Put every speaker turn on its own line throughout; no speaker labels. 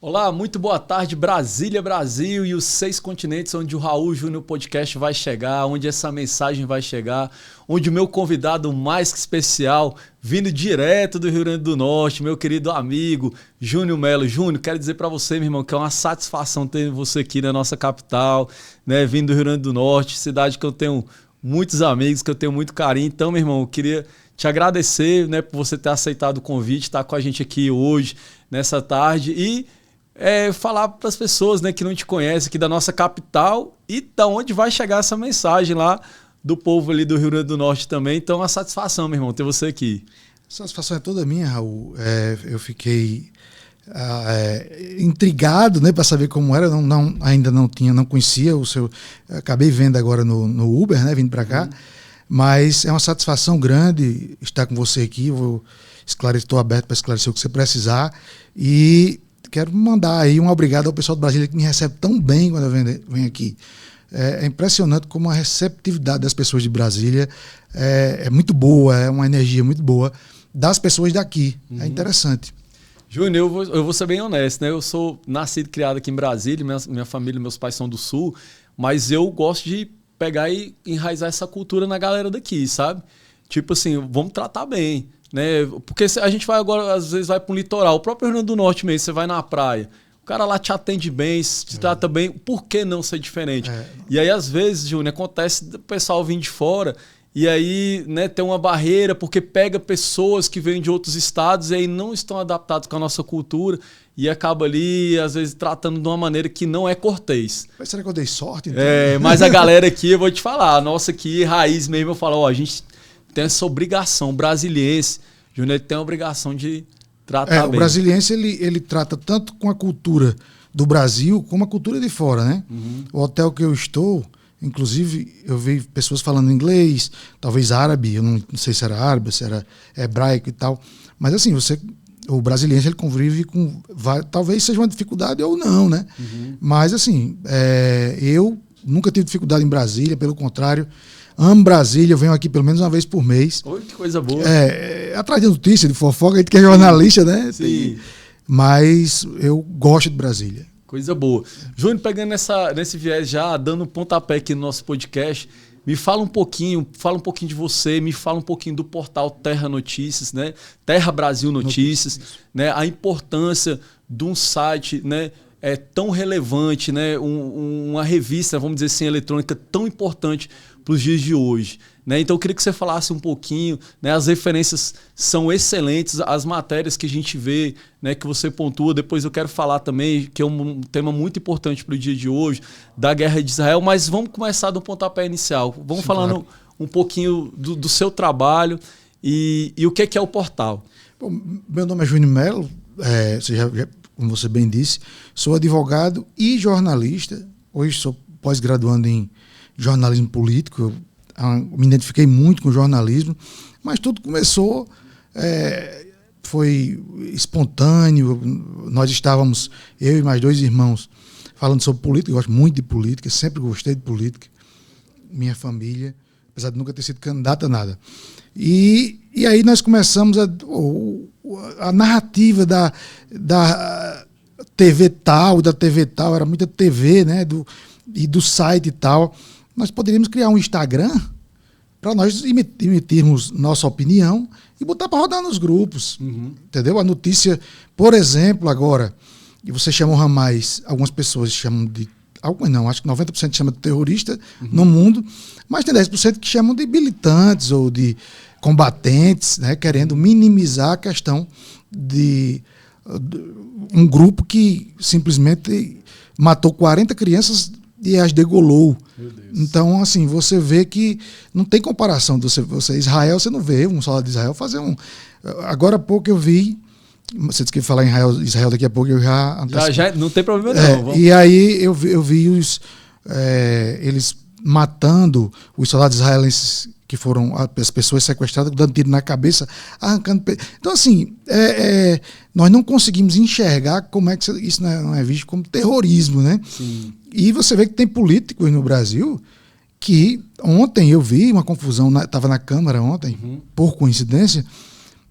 Olá, muito boa tarde, Brasília, Brasil e os 6 continentes onde o Raul Júnior Podcast vai chegar, onde essa mensagem vai chegar, onde o meu convidado mais que especial, vindo direto do Rio Grande do Norte, meu querido amigo Júnior Melo. Júnior, quero dizer para você, meu irmão, que é uma satisfação ter você aqui na nossa capital, né, vindo do Rio Grande do Norte, cidade que eu tenho muitos amigos, que eu tenho muito carinho. Então, meu irmão, eu queria te agradecer, né, por você ter aceitado o convite, estar com a gente aqui hoje, nessa tarde e falar para as pessoas, né, que não te conhecem aqui da nossa capital e da onde vai chegar essa mensagem lá do povo ali do Rio Grande do Norte também. Então, uma satisfação, meu irmão, ter você aqui.
A satisfação é toda minha, Raul. Eu fiquei intrigado, né, para saber como era. Ainda não conhecia o seu. Acabei vendo agora no Uber, né, vindo para cá. Mas é uma satisfação grande estar com você aqui. Estou aberto para esclarecer o que você precisar. E quero mandar aí um obrigado ao pessoal de Brasília que me recebe tão bem quando eu venho aqui. É impressionante como a receptividade das pessoas de Brasília é muito boa, é uma energia muito boa das pessoas daqui. É interessante.
Júnior, eu vou ser bem honesto, né? Eu sou nascido e criado aqui em Brasília, minha família, meus pais são do Sul, mas eu gosto de pegar e enraizar essa cultura na galera daqui, sabe? Tipo assim, vamos tratar bem, né? Porque a gente vai agora, às vezes vai para um litoral, o próprio Rio Grande do Norte mesmo, você vai na praia, o cara lá te atende bem, te trata bem, por que não ser diferente? E aí, às vezes, Júnior, acontece o pessoal vir de fora e aí, né, tem uma barreira porque pega pessoas que vêm de outros estados e aí não estão adaptados com a nossa cultura e acaba ali, às vezes, tratando de uma maneira que não é cortês.
Mas será que eu dei sorte? Então?
Mas a galera aqui, eu vou te falar, a nossa aqui, raiz mesmo, eu falo, a gente tem essa obrigação, o brasiliense, Júnior, tem a obrigação de tratar bem.
O brasiliense, ele trata tanto com a cultura do Brasil como a cultura de fora, né? O hotel que eu estou, inclusive, eu vi pessoas falando inglês, talvez árabe, eu não sei se era árabe, se era hebraico e tal, mas assim, o brasiliense, ele convive com, talvez seja uma dificuldade ou não, né? Mas assim, eu nunca tive dificuldade em Brasília, pelo contrário, amo Brasília, eu venho aqui pelo menos uma vez por mês.
Oi, que coisa boa.
Atrás de notícia, de fofoca, a gente que é jornalista, né?
Sim.
Mas eu gosto de Brasília.
Coisa boa. Júnior, pegando nesse viés já, dando um pontapé aqui no nosso podcast, me fala um pouquinho de você, me fala um pouquinho do portal Terra Notícias, né? Terra Brasil Notícias, né? A importância de um site, né, tão relevante, né? Uma revista, vamos dizer assim, eletrônica tão importante para os dias de hoje, né? Então eu queria que você falasse um pouquinho, né? As referências são excelentes, as matérias que a gente vê, né, que você pontua, depois eu quero falar também, que é um tema muito importante para o dia de hoje, da guerra de Israel, mas vamos começar do pontapé inicial. Vamos falando um pouquinho do seu trabalho e o que é o portal.
Bom, meu nome é Júnior Melo, como você bem disse, sou advogado e jornalista, hoje sou pós-graduando em jornalismo político, eu me identifiquei muito com o jornalismo, mas tudo começou, foi espontâneo, nós estávamos, eu e mais 2 irmãos, falando sobre política, eu gosto muito de política, sempre gostei de política, minha família, apesar de nunca ter sido candidato a nada. E aí nós começamos a narrativa da TV tal, era muita TV, né, e do site e tal. Nós poderíamos criar um Instagram para nós emitirmos nossa opinião e botar para rodar nos grupos. Entendeu? A notícia, por exemplo, agora, e você chama o Hamas, algumas pessoas chamam de... Algumas não, acho que 90% chama de terrorista no mundo, mas tem 10% que chamam de militantes ou de combatentes, né, querendo minimizar a questão de um grupo que simplesmente matou 40 crianças e as degolou. Então, assim, você vê que não tem comparação. Israel, você não vê um soldado de Israel fazer um... Agora há pouco eu vi... Você disse que ia falar em Israel daqui a pouco, eu já...
Já não tem problema não.
E aí eu vi eles matando os soldados israelenses, que foram as pessoas sequestradas, dando tiro na cabeça, arrancando... Então, assim, nós não conseguimos enxergar como é que isso não é visto como terrorismo, né?
Sim.
E você vê que tem políticos no Brasil que ontem eu vi uma confusão, estava na Câmara ontem, por coincidência,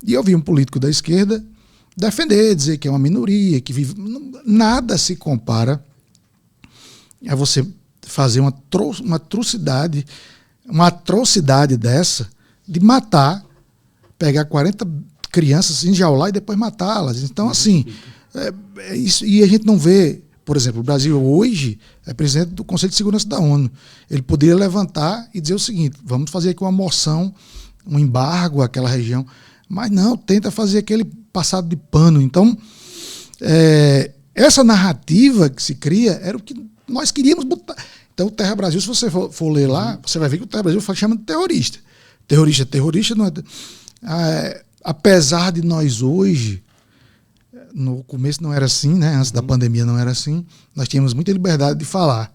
e eu vi um político da esquerda defender, dizer que é uma minoria, que vive. Nada se compara a você fazer uma atrocidade dessa, de matar, pegar 40 crianças, enjaular e depois matá-las. Então, assim, isso, e a gente não vê, por exemplo, o Brasil hoje é presidente do Conselho de Segurança da ONU. Ele poderia levantar e dizer o seguinte: vamos fazer aqui uma moção, um embargo àquela região. Mas não, tenta fazer aquele passado de pano. Então, essa narrativa que se cria era o que nós queríamos botar. Então, o Terra Brasil, se você for ler lá, você vai ver que o Terra Brasil chama de terrorista. Terrorista não é. Apesar de nós hoje, no começo não era assim, né? Antes da pandemia não era assim, nós tínhamos muita liberdade de falar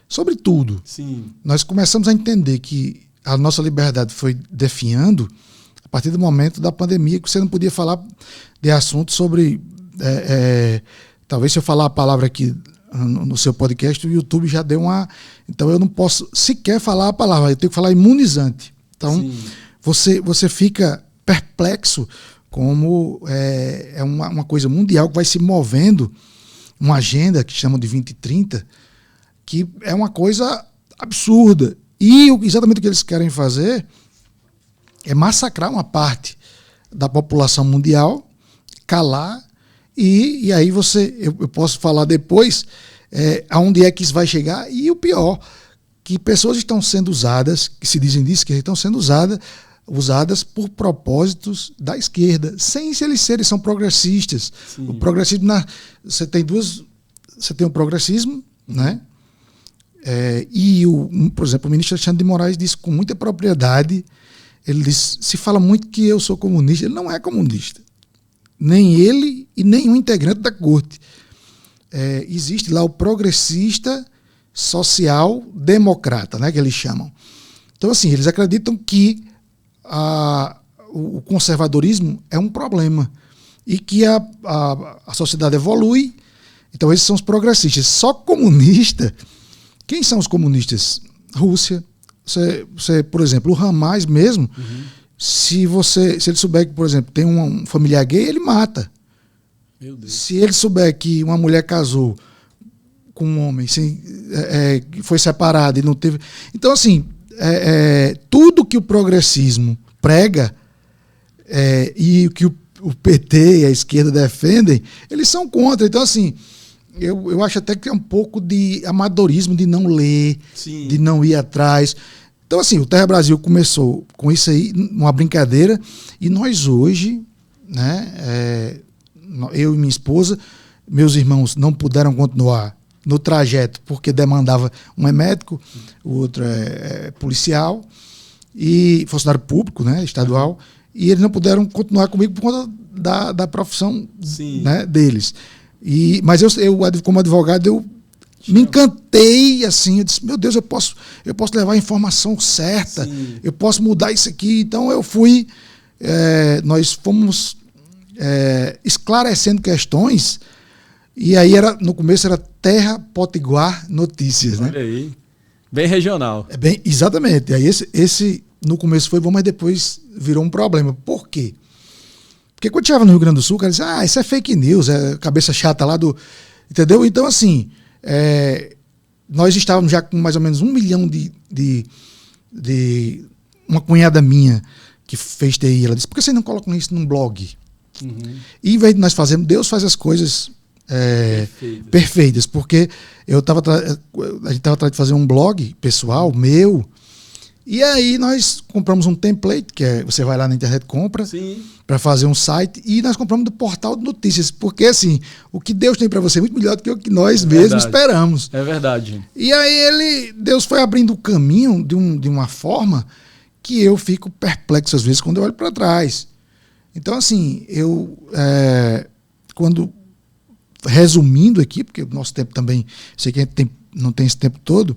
sobre tudo.
Sim.
Nós começamos a entender que a nossa liberdade foi definhando a partir do momento da pandemia, que você não podia falar de assuntos sobre... talvez se eu falar a palavra aqui no seu podcast, o YouTube já deu uma... Então eu não posso sequer falar a palavra, eu tenho que falar imunizante. Então você fica perplexo como é uma coisa mundial que vai se movendo, uma agenda que chamam de 2030, que é uma coisa absurda. E exatamente o que eles querem fazer é massacrar uma parte da população mundial, calar, e aí eu posso falar depois aonde é que isso vai chegar, e o pior, que pessoas estão sendo usadas, que se dizem disso, que estão sendo usadas por propósitos da esquerda, sem eles são progressistas. Sim. O progressismo, você tem o progressismo, né? Por exemplo, o ministro Alexandre de Moraes disse com muita propriedade, ele disse, se fala muito que eu sou comunista, ele não é comunista. Nem ele e nenhum integrante da corte. Existe lá o progressista social-democrata, né, que eles chamam. Então, assim, eles acreditam que o conservadorismo é um problema e que a sociedade evolui. Então, esses são os progressistas. Só comunista, quem são os comunistas? Rússia. Você, por exemplo, o Hamas mesmo, se ele souber que, por exemplo, tem um familiar gay, ele mata.
Meu Deus.
Se ele souber que uma mulher casou com um homem, foi separada e não teve... Então, assim, tudo que o progressismo prega e o que o PT e a esquerda defendem, eles são contra. Então, assim, eu acho até que é um pouco de amadorismo, de não ler, Sim. de não ir atrás. Então, assim, o Terra Brasil começou com isso aí, uma brincadeira, e nós hoje, né, eu e minha esposa, meus irmãos não puderam continuar no trajeto porque demandava, um é médico, o outro é policial e funcionário público, né, estadual, e eles não puderam continuar comigo por conta da profissão, né, deles. Mas eu, como advogado, eu me encantei, assim, eu disse, meu Deus, eu posso levar a informação certa, Sim. eu posso mudar isso aqui. Então eu fui, nós fomos esclarecendo questões, e aí no começo era Terra Potiguar Notícias.
Olha, né? Aí, bem regional.
Exatamente, aí esse no começo foi bom, mas depois virou um problema. Por quê? Porque quando chegava no Rio Grande do Sul, o cara dizia, isso é fake news, é cabeça chata lá do... Entendeu? Então, assim, nós estávamos já com mais ou menos 1 milhão de uma cunhada minha que fez TI, ela disse, por que vocês não colocam isso num blog? E em vez de nós fazermos, Deus faz as coisas perfeitas, porque a gente estava tratando de fazer um blog pessoal, meu, e aí nós compramos um template, que você vai lá na internet, compra, para fazer um site, e nós compramos do portal de notícias, porque assim, o que Deus tem para você é muito melhor do que o que nós mesmos esperamos.
É verdade.
E aí Deus foi abrindo o caminho de uma forma que eu fico perplexo às vezes quando eu olho para trás. Então, assim, resumindo aqui, porque o nosso tempo também, sei que a gente não tem esse tempo todo,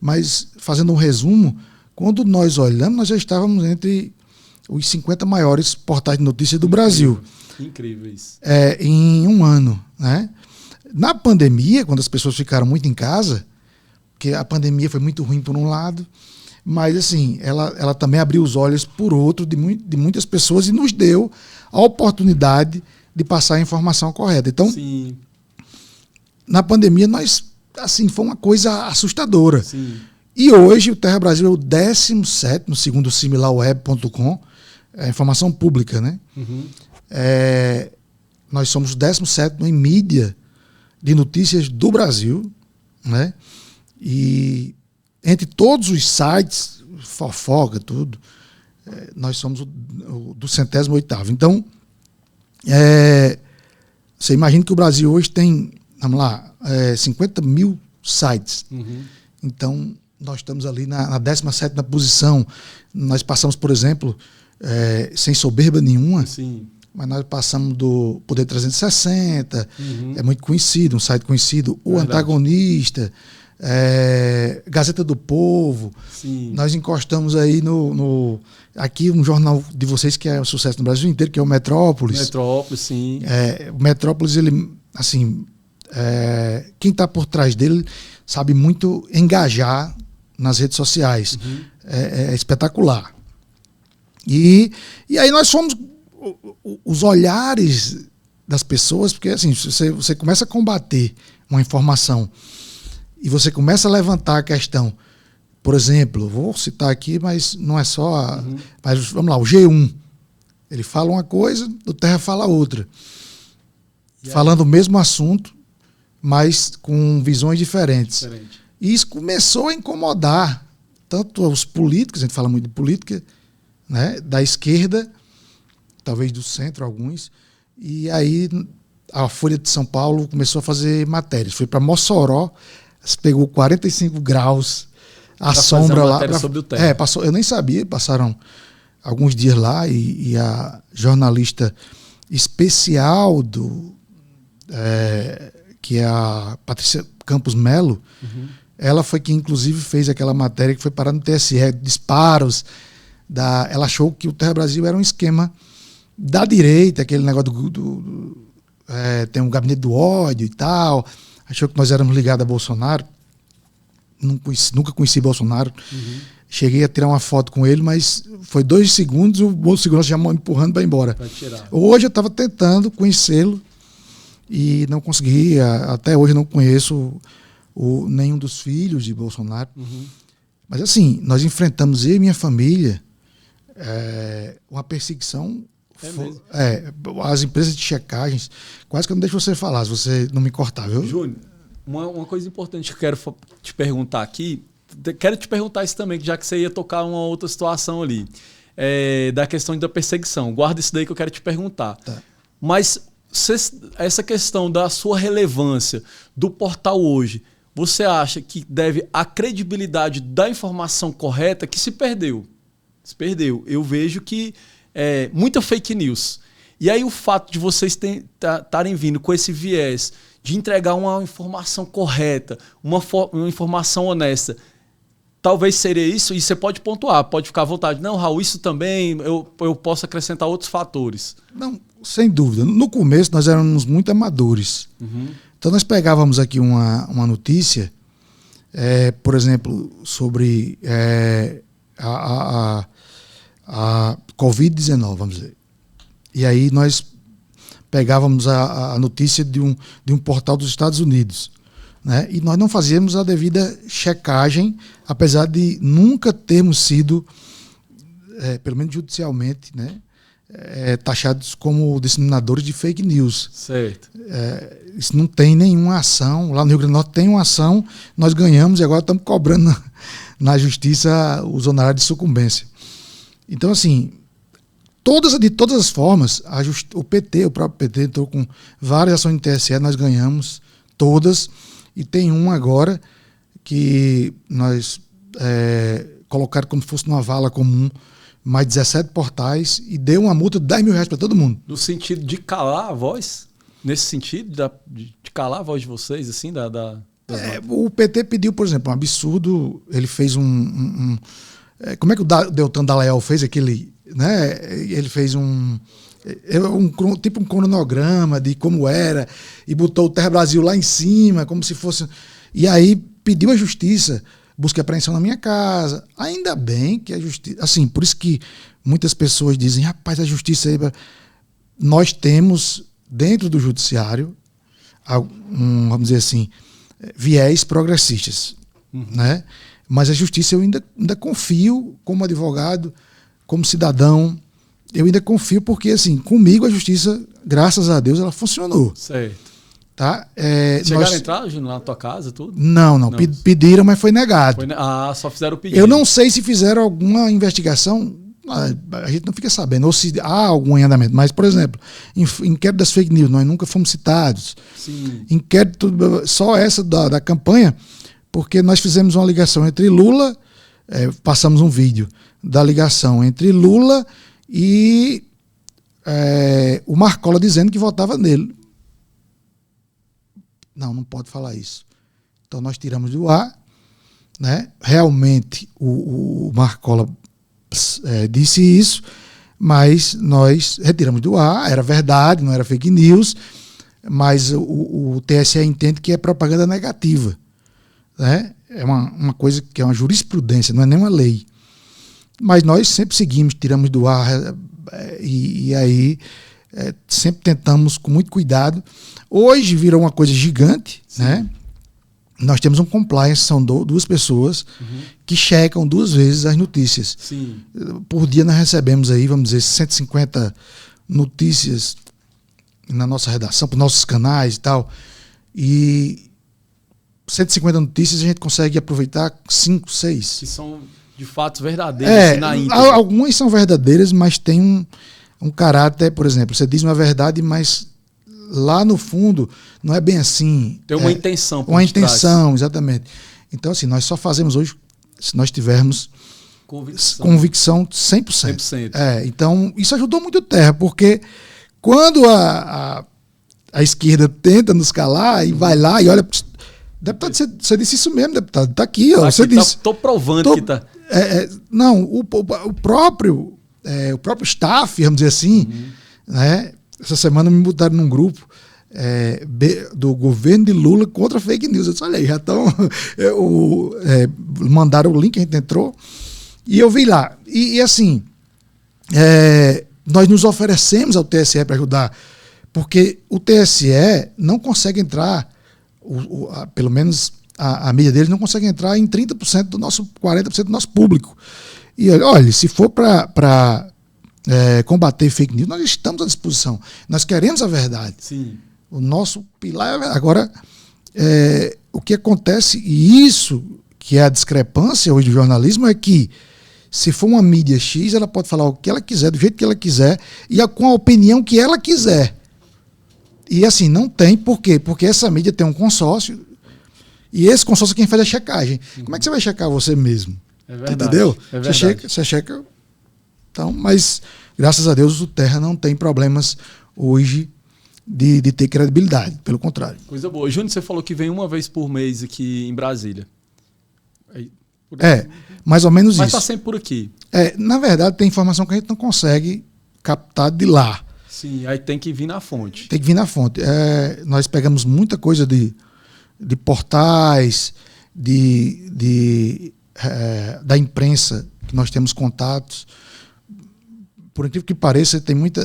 mas fazendo um resumo, quando nós olhamos, nós já estávamos entre os 50 maiores portais de notícias do Brasil.
Incrível isso.
Em um ano, né? Na pandemia, quando as pessoas ficaram muito em casa, porque a pandemia foi muito ruim por um lado, mas assim, ela também abriu os olhos por outro de muitas pessoas e nos deu a oportunidade de passar a informação correta. Então,
Sim.
na pandemia, assim, foi uma coisa assustadora.
Sim.
E hoje o Terra Brasil é o 17º, segundo o similarweb.com, é informação pública, né?
Uhum.
Nós somos o 17º em mídia de notícias do Brasil, né? E entre todos os sites, fofoca, tudo, nós somos o do 108º. Então, você imagina que o Brasil hoje tem, vamos lá, 50 mil sites.
Uhum.
Então, nós estamos ali na 17ª posição. Nós passamos, por exemplo, sem soberba nenhuma,
Sim.
mas nós passamos do Poder 360,
Uhum.
é muito conhecido, um site conhecido, O
Verdade.
Antagonista, Gazeta do Povo.
Sim.
Nós encostamos aí aqui um jornal de vocês que é um sucesso no Brasil inteiro, que é o Metrópolis.
Metrópolis, sim.
O Metrópolis, ele, assim, quem está por trás dele sabe muito engajar nas redes sociais.
Uhum.
É espetacular. E aí nós fomos os olhares das pessoas, porque assim, você começa a combater uma informação e você começa a levantar a questão. Por exemplo, vou citar aqui, mas não é só... Mas vamos lá, o G1. Ele fala uma coisa, o Terra fala outra. Falando o mesmo assunto, mas com visões diferentes.
Diferente.
E isso começou a incomodar tanto os políticos, a gente fala muito de política, né, da esquerda, talvez do centro, alguns. E aí a Folha de São Paulo começou a fazer matérias. Foi para Mossoró, pegou 45 graus, a sombra lá.
Sobre o Terra.
Passou, eu nem sabia, passaram alguns dias lá e a jornalista especial que é a Patrícia Campos Melo, ela foi que inclusive fez aquela matéria que foi parar no TSE, disparos. Ela achou que o Terra Brasil era um esquema da direita, aquele negócio tem um gabinete do ódio e tal. Achou que nós éramos ligados a Bolsonaro. Nunca conheci Bolsonaro. Cheguei a tirar uma foto com ele, mas foi 2 segundos, o segurança já me empurrando para ir embora.
Pra tirar.
Hoje eu estava tentando conhecê-lo e não consegui. Até hoje eu não conheço nenhum dos filhos de Bolsonaro. Mas assim, nós enfrentamos, eu e minha família, uma perseguição.
Mesmo?
As empresas de checagens, quase que eu não deixo você falar, se você não me cortar, viu?
Júnior, uma coisa importante que eu quero te perguntar aqui, quero te perguntar isso também, já que você ia tocar uma outra situação ali, da questão da perseguição. Guarda isso daí que eu quero te perguntar.
Tá.
Mas essa questão da sua relevância do portal hoje, você acha que deve a credibilidade da informação correta que se perdeu? Se perdeu. Eu vejo que muita fake news. E aí o fato de vocês estarem vindo com esse viés de entregar uma informação correta, uma informação honesta, talvez seria isso, e você pode pontuar, pode ficar à vontade. Não, Raul, isso também eu posso acrescentar outros fatores.
Não, sem dúvida. No começo nós éramos muito amadores. Então nós pegávamos aqui uma notícia, por exemplo, sobre a Covid-19, vamos dizer. E aí nós pegávamos a notícia de um portal dos Estados Unidos, né? E nós não fazíamos a devida checagem, apesar de nunca termos sido, pelo menos judicialmente, né, taxados como disseminadores de fake news.
Certo.
Isso não tem nenhuma ação. Lá no Rio Grande do Norte tem uma ação, nós ganhamos e agora estamos cobrando na justiça os honorários de sucumbência. Então, assim, de todas as formas, o próprio PT entrou com várias ações no TSE, nós ganhamos todas, e tem uma agora que nós colocaram como se fosse numa vala comum, mais 17 portais, e deu uma multa de R$10.000 para todo mundo.
No sentido de calar a voz? Nesse sentido, de calar a voz de vocês, assim,
o PT pediu, por exemplo, um absurdo, ele fez como é que o Deltan Dallagnol fez aquele, né? Ele fez tipo um cronograma de como era e botou o Terra Brasil lá em cima, como se fosse... E aí pediu a justiça, busca apreensão na minha casa. Ainda bem que a justiça... Assim, por isso que muitas pessoas dizem, rapaz, a justiça aí... Nós temos dentro do judiciário, vamos dizer assim, viés progressistas, né? Mas a justiça eu ainda confio como advogado, como cidadão, eu ainda confio porque, assim, comigo a justiça, graças a Deus, ela funcionou.
Certo.
Tá?
Chegaram a entrar, Júnior, na tua casa, tudo?
Não. Pediram, mas foi negado.
Só fizeram o pedido.
Eu não sei se fizeram alguma investigação, a gente não fica sabendo, ou se há algum andamento. Mas, por exemplo, inquérito das fake news, nós nunca fomos citados.
Sim.
Inquérito, só essa da campanha, porque nós fizemos uma ligação entre Lula, passamos um vídeo da ligação entre Lula e o Marcola dizendo que votava nele. Não pode falar isso. Então nós tiramos do ar, né? Realmente o Marcola disse isso, mas nós retiramos do ar, era verdade, não era fake news, mas o TSE entende que é propaganda negativa, né? É uma coisa que é uma jurisprudência, não é nem uma lei. Mas nós sempre seguimos, tiramos do ar e aí sempre tentamos com muito cuidado. Hoje virou uma coisa gigante, né? Nós temos um compliance, são duas pessoas que checam 2 vezes as notícias.
Sim.
Por dia nós recebemos aí, vamos dizer, 150 notícias na nossa redação, para os nossos canais e tal. E 150 notícias a gente consegue aproveitar 5, 6.
Que são de fatos verdadeiros na íntegra.
Algumas são verdadeiras, mas tem um caráter, por exemplo, você diz uma verdade, mas lá no fundo não é bem assim.
Tem uma intenção.
Uma intenção, exatamente. Então, assim, nós só fazemos hoje se nós tivermos convicção 100%.
100%.
Então, isso ajudou muito o Terra, porque quando a esquerda tenta nos calar e vai lá e olha... Deputado, você disse isso mesmo, deputado. Está aqui, ó. Você disse.
Estou provando que está.
Não, o próprio staff, vamos dizer assim, né? Essa semana me botaram num grupo do governo de Lula contra fake news. Eu disse, olha aí, já estão. Mandaram o link, a gente entrou. E eu vi lá. E assim, nós nos oferecemos ao TSE para ajudar, porque o TSE não consegue entrar. Pelo menos a mídia deles não consegue entrar em 30% do nosso, 40% do nosso público. E olha, se for para combater fake news, nós estamos à disposição. Nós queremos a verdade.
Sim.
O nosso pilar é a verdade. Agora, o que acontece, e isso que é a discrepância hoje do jornalismo, é que se for uma mídia X, ela pode falar o que ela quiser, do jeito que ela quiser, e com a opinião que ela quiser. E assim, não tem por quê? Porque essa mídia tem um consórcio e esse consórcio quem faz a checagem. Como é que você vai checar você mesmo?
É verdade.
Entendeu?
É verdade.
Você checa. Então, mas graças a Deus o Terra não tem problemas hoje de ter credibilidade. Pelo contrário.
Coisa boa. Júnior, você falou que vem uma vez por mês aqui em Brasília.
Mais ou menos
mas
isso.
Mas está sempre por aqui.
Na verdade, tem informação que a gente não consegue captar de lá.
Sim, aí tem que vir na fonte.
Tem que vir na fonte. Nós pegamos muita coisa de portais, da imprensa, que nós temos contatos. Por incrível que pareça, tem muito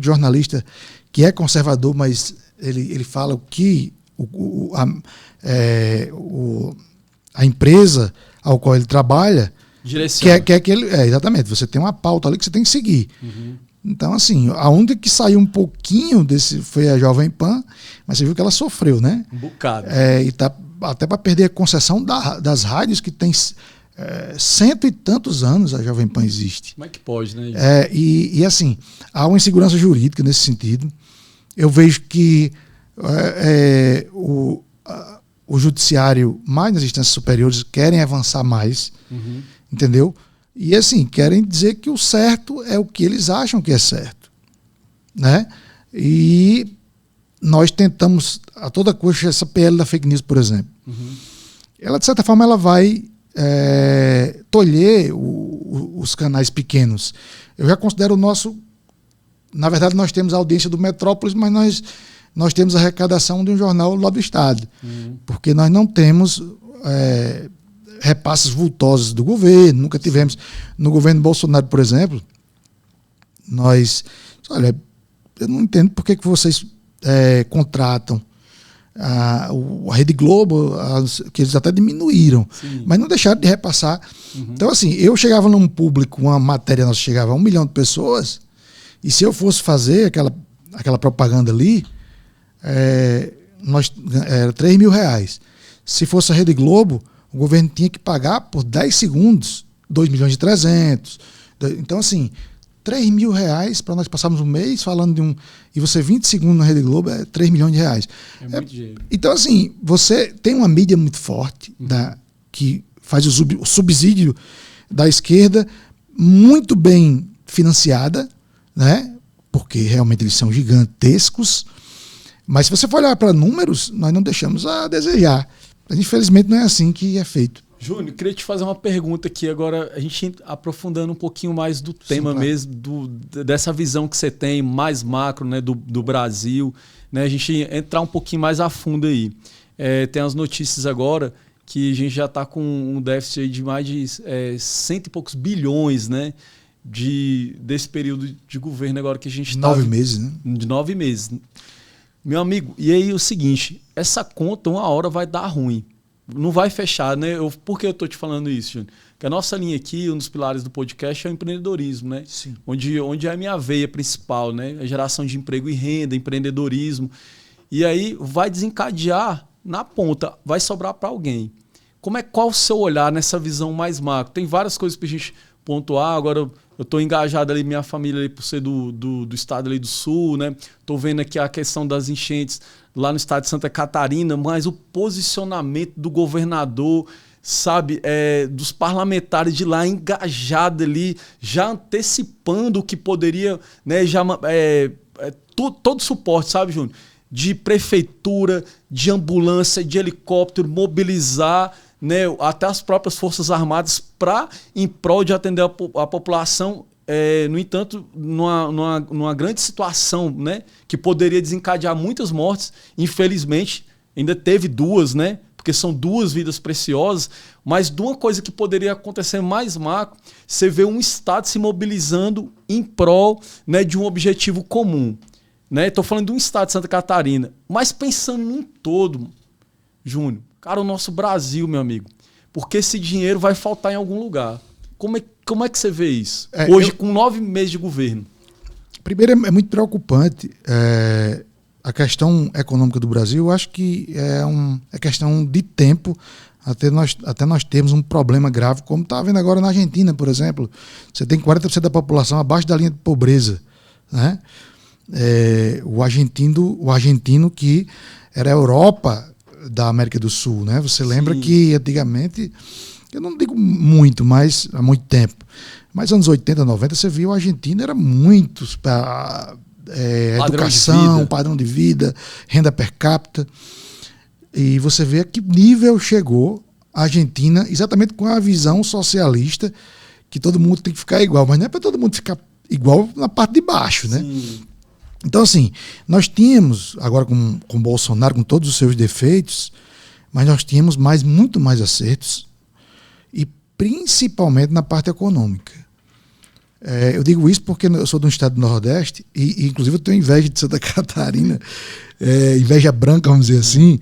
jornalista que é conservador, mas ele fala o que a empresa ao qual ele trabalha quer que ele... exatamente, você tem uma pauta ali que você tem que seguir. Então, assim, a única que saiu um pouquinho desse foi a Jovem Pan, mas você viu que ela sofreu, né?
Um bocado.
E tá até para perder a concessão das rádios, que tem 100 e tantos anos a Jovem Pan existe.
Como é que pode, né?
E assim, há uma insegurança jurídica nesse sentido. Eu vejo que o judiciário, mais nas instâncias superiores, querem avançar mais, entendeu? E assim, querem dizer que o certo é o que eles acham que é certo, né? E nós tentamos a toda custa essa PL da fake news, por exemplo. Ela, de certa forma, ela vai tolher os canais pequenos. Eu já considero o nosso... Na verdade, nós temos a audiência do Metrópolis, mas nós temos a arrecadação de um jornal lá do Estado. Porque nós não temos... repasses vultosos do governo, nunca tivemos. No governo Bolsonaro, por exemplo, nós, olha, eu não entendo por que vocês contratam a Rede Globo, que eles até diminuíram, sim, mas não deixaram de repassar. Então, assim, eu chegava num público, uma matéria nossa chegava a 1 milhão de pessoas, e se eu fosse fazer aquela propaganda ali, era R$3.000. Se fosse a Rede Globo, o governo tinha que pagar por 10 segundos, 2.300.000. Então, assim, R$3.000 para nós passarmos um mês falando de e você 20 segundos na Rede Globo é R$3 milhões.
É muito dinheiro.
Então, assim, você tem uma mídia muito forte que faz o subsídio da esquerda muito bem financiada, né? Porque realmente eles são gigantescos. Mas se você for olhar para números, nós não deixamos a desejar. Mas, infelizmente, não é assim que é feito.
Júnior, queria te fazer uma pergunta aqui agora, a gente aprofundando um pouquinho mais do tema, sim, claro, mesmo, dessa visão que você tem mais macro, né, do Brasil, né, a gente entrar um pouquinho mais a fundo aí. Tem as notícias agora que a gente já está com um déficit aí de mais de 100 e poucos bilhões, né, desse período de governo agora que a gente está...
9 meses, né?
De 9 meses. Meu amigo, e aí o seguinte, essa conta uma hora vai dar ruim. Não vai fechar, né? Por que eu estou te falando isso, Júnior? Porque a nossa linha aqui, um dos pilares do podcast é o empreendedorismo, né?
Sim.
Onde é a minha veia principal, né? A geração de emprego e renda, empreendedorismo. E aí vai desencadear na ponta, vai sobrar para alguém. Qual o seu olhar nessa visão mais macro? Tem várias coisas para a gente pontuar. Agora eu estou engajado ali, minha família ali, por ser do estado ali do sul, né? Estou vendo aqui a questão das enchentes lá no estado de Santa Catarina, mas o posicionamento do governador, sabe, dos parlamentares de lá engajado ali, já antecipando o que poderia, né, todo suporte, sabe, Júnior? De prefeitura, de ambulância, de helicóptero, mobilizar, né, até as próprias Forças Armadas em prol de atender a população. No entanto, numa grande situação, né, que poderia desencadear muitas mortes, infelizmente, ainda teve 2, né, porque são 2 vidas preciosas, mas de uma coisa que poderia acontecer mais macro, você vê um Estado se mobilizando em prol, né, de um objetivo comum. Estou falando de um Estado de Santa Catarina, mas pensando num todo, Júnior, cara, o nosso Brasil, meu amigo, porque esse dinheiro vai faltar em algum lugar. Como é que você vê isso? Hoje, com 9 meses de governo.
Primeiro, é muito preocupante a questão econômica do Brasil. Eu acho que é questão de tempo até nós termos um problema grave, como está havendo agora na Argentina, por exemplo. Você tem 40% da população abaixo da linha de pobreza, né? O argentino que era a Europa da América do Sul, né? Você lembra, sim, que antigamente... Eu não digo muito, mas há muito tempo. Mas anos 80, 90, você viu a Argentina era muito para educação, padrão de vida, renda per capita. E você vê a que nível chegou a Argentina, exatamente com a visão socialista, que todo mundo tem que ficar igual. Mas não é para todo mundo ficar igual na parte de baixo, né? Sim. Então, assim, nós tínhamos, agora com Bolsonaro, com todos os seus defeitos, mas nós tínhamos muito mais acertos, e principalmente na parte econômica. Eu digo isso porque eu sou de um estado do Nordeste e inclusive eu tenho inveja de Santa Catarina, inveja branca, vamos dizer assim,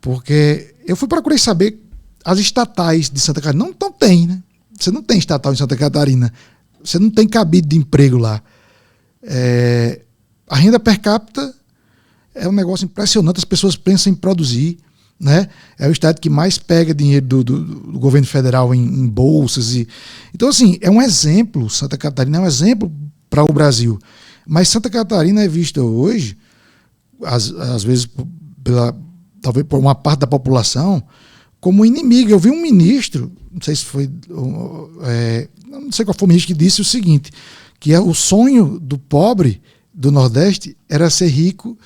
porque eu procurei saber as estatais de Santa Catarina. Não tem, né? Você não tem estatal em Santa Catarina, você não tem cabide de emprego lá. A renda per capita é um negócio impressionante, as pessoas pensam em produzir, né? É o estado que mais pega dinheiro do governo federal em bolsas. Então, assim, é um exemplo. Santa Catarina é um exemplo para o Brasil. Mas Santa Catarina é vista hoje, às vezes, talvez por uma parte da população, como inimiga. Eu vi um ministro, não sei se foi... não sei qual foi o ministro que disse o seguinte, que o sonho do pobre do Nordeste era ser rico...